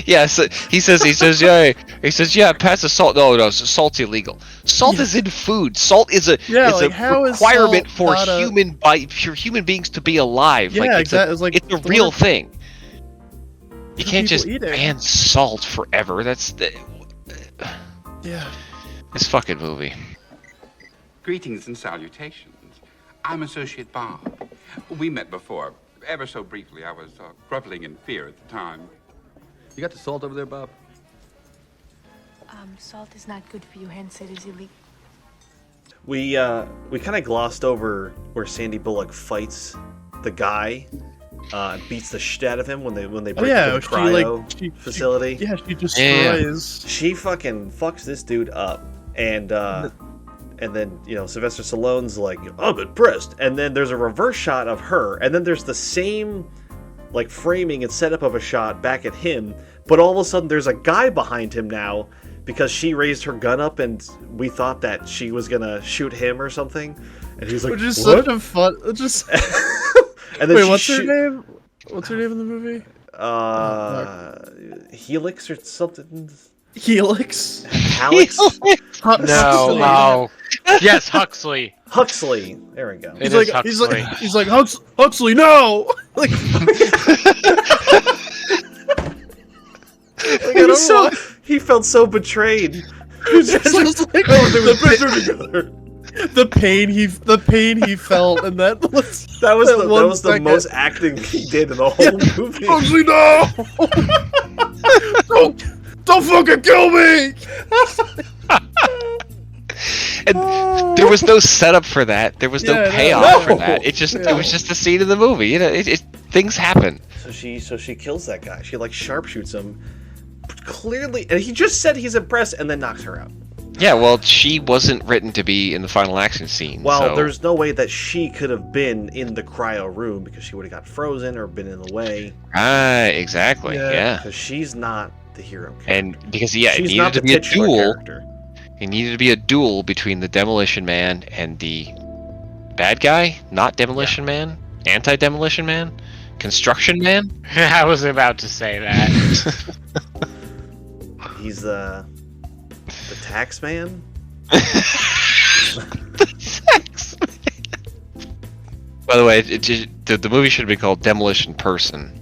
Yeah, so he says, yeah, pass the salt. No, salt's illegal. Salt is in food. Salt is a requirement for human beings to be alive. Yeah, exactly. It's a real thing. You can't just ban salt forever. That's this fucking movie. Greetings and salutations. I'm Associate Bob. We met before, ever so briefly. I was groveling in fear at the time. You got the salt over there, Bob? Salt is not good for you, hence it is illegal. We kind of glossed over where Sandy Bullock fights the guy, beats the shit out of him when they break into the cryo facility. She destroys. She fucking fucks this dude up, and then Sylvester Stallone's like, I'm impressed, and then there's a reverse shot of her, and then there's the same like framing and setup of a shot back at him, but all of a sudden there's a guy behind him now because she raised her gun up and we thought that she was gonna shoot him or something, and he's like, which is what? such a fun. Just and then wait, what's her name? What's her name in the movie? Helix or something. Helix. Alex. No. Yes, Huxley. Huxley. There we go. He's like Huxley. No. Like. He felt so betrayed. The pain he felt, and that was the most acting he did in the whole movie. Huxley, no! Don't fucking kill me! And there was no setup for that. There was no payoff for that. It was just the scene of the movie. Things happen. So she kills that guy. She like sharpshoots him. Clearly, and he just said he's impressed, and then knocks her out. Yeah, well, she wasn't written to be in the final action scene. Well, there's no way that she could have been in the cryo room because she would have got frozen or been in the way. Right, exactly. Yeah. Because she's not the hero character. And because it needed to be a duel. It needed to be a duel between the Demolition Man and the bad guy, not Demolition Man, anti-Demolition Man, Construction Man. I was about to say that. He's the tax man. The tax man. By the way, the movie should be called Demolition Person.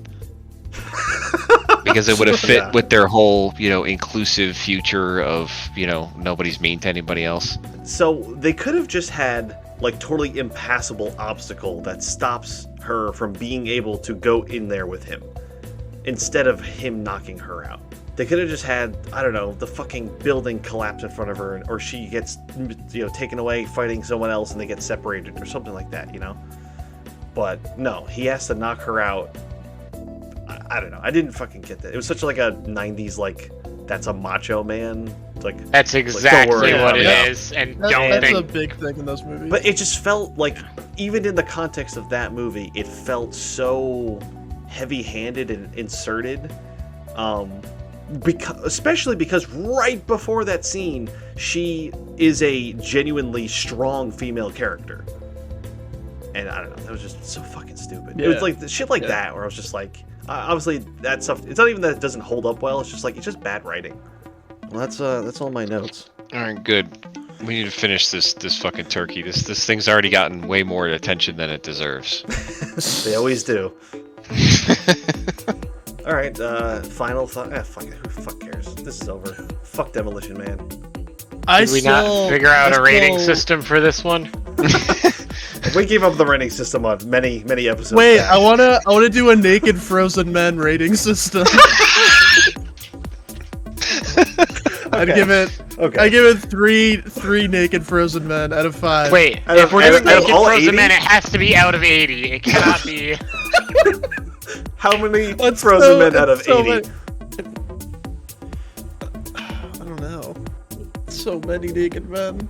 Because it would have fit with their whole, inclusive future of, nobody's mean to anybody else. So they could have just had like totally impassable obstacle that stops her from being able to go in there with him, instead of him knocking her out. They could have just had, I don't know, the fucking building collapse in front of her, or she gets, taken away fighting someone else and they get separated or something like that, But no, he has to knock her out. I don't know. I didn't fucking get that. It was such like a 90s, like, that's a macho man. Like, that's exactly what it is. And that's a big thing in those movies. But it just felt like, even in the context of that movie, it felt so heavy-handed and inserted. Especially because right before that scene, she is a genuinely strong female character. And I don't know, that was just so fucking stupid. It was like shit like that, where I was just like, obviously that stuff, it's not even that it doesn't hold up well, it's just bad writing. Well, that's all my notes. Alright, good. We need to finish this fucking turkey. This thing's already gotten way more attention than it deserves. They always do. Alright, final thought. Fuck it, who fuck cares? This is over. Fuck Demolition Man. Did we not figure out a rating system for this one? We gave up the rating system on many episodes. Wait, back. I wanna do a naked frozen men rating system. I'd give it three naked frozen men out of 5. Wait, if we're doing naked frozen men, it has to be out of 80. It cannot be. How many frozen men out of 80? I don't know. So many naked men.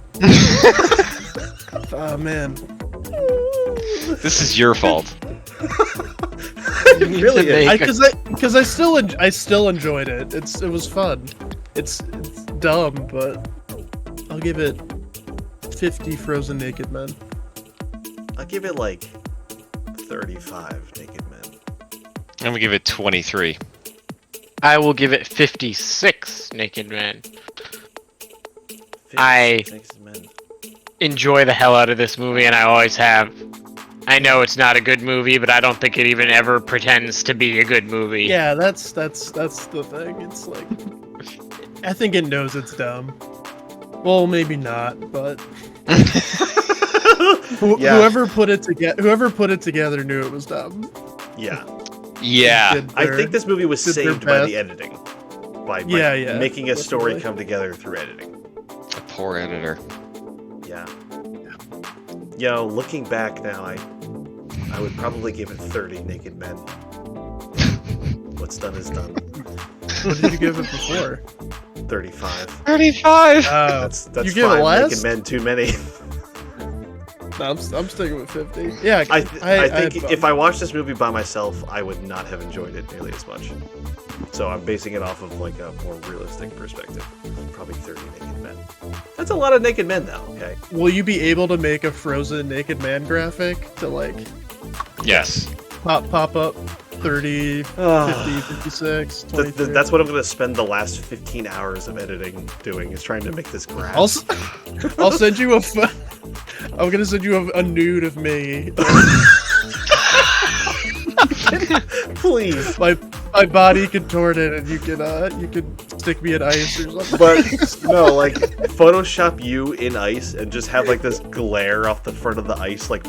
Oh man. This is your fault. It really is. Because I still enjoyed it. It was fun. It's dumb, but I'll give it 50 frozen naked men. I'll give it like 35 naked men. I'm gonna give it 23. I will give it 56 naked men. I enjoy the hell out of this movie, and I always have. I know it's not a good movie, but I don't think it even ever pretends to be a good movie. Yeah, that's the thing. It's like, I think it knows it's dumb. Well, maybe not, but whoever put it together knew it was dumb. Yeah. Yeah. I think this movie was saved by the editing. by making a story come together through editing. A poor editor. Yeah. Looking back now, I would probably give it 30 naked men. What's done is done. What did you give it before? 35. 35. That's you give it less? naked men too many. No, I'm sticking with 50. Yeah, I think if I watched this movie by myself, I would not have enjoyed it nearly as much. So I'm basing it off of like a more realistic perspective. Probably 30 naked men. That's a lot of naked men, though. Okay. Will you be able to make a Frozen naked man graphic to like? Yes. Pop up 30, 50, 56, 23. That's what I'm going to spend the last 15 hours of editing doing, is trying to make this graph. I'll send you I'm gonna send you a nude of me. Please. My body contorted, and you can stick me in ice or something. But no, like Photoshop you in ice and just have like this glare off the front of the ice, like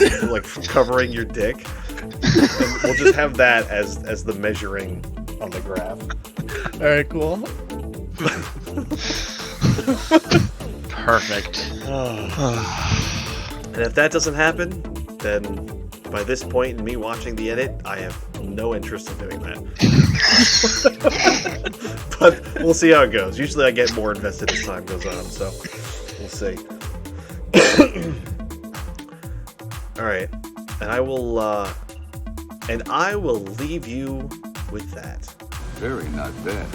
covering your dick. And we'll just have that as the measuring on the graph. All right, cool. Perfect. And if that doesn't happen, then by this point in me watching the edit, I have no interest in doing that. But we'll see how it goes. Usually I get more invested as time goes on, so we'll see. Alright. And I will leave you with that. Very not bad.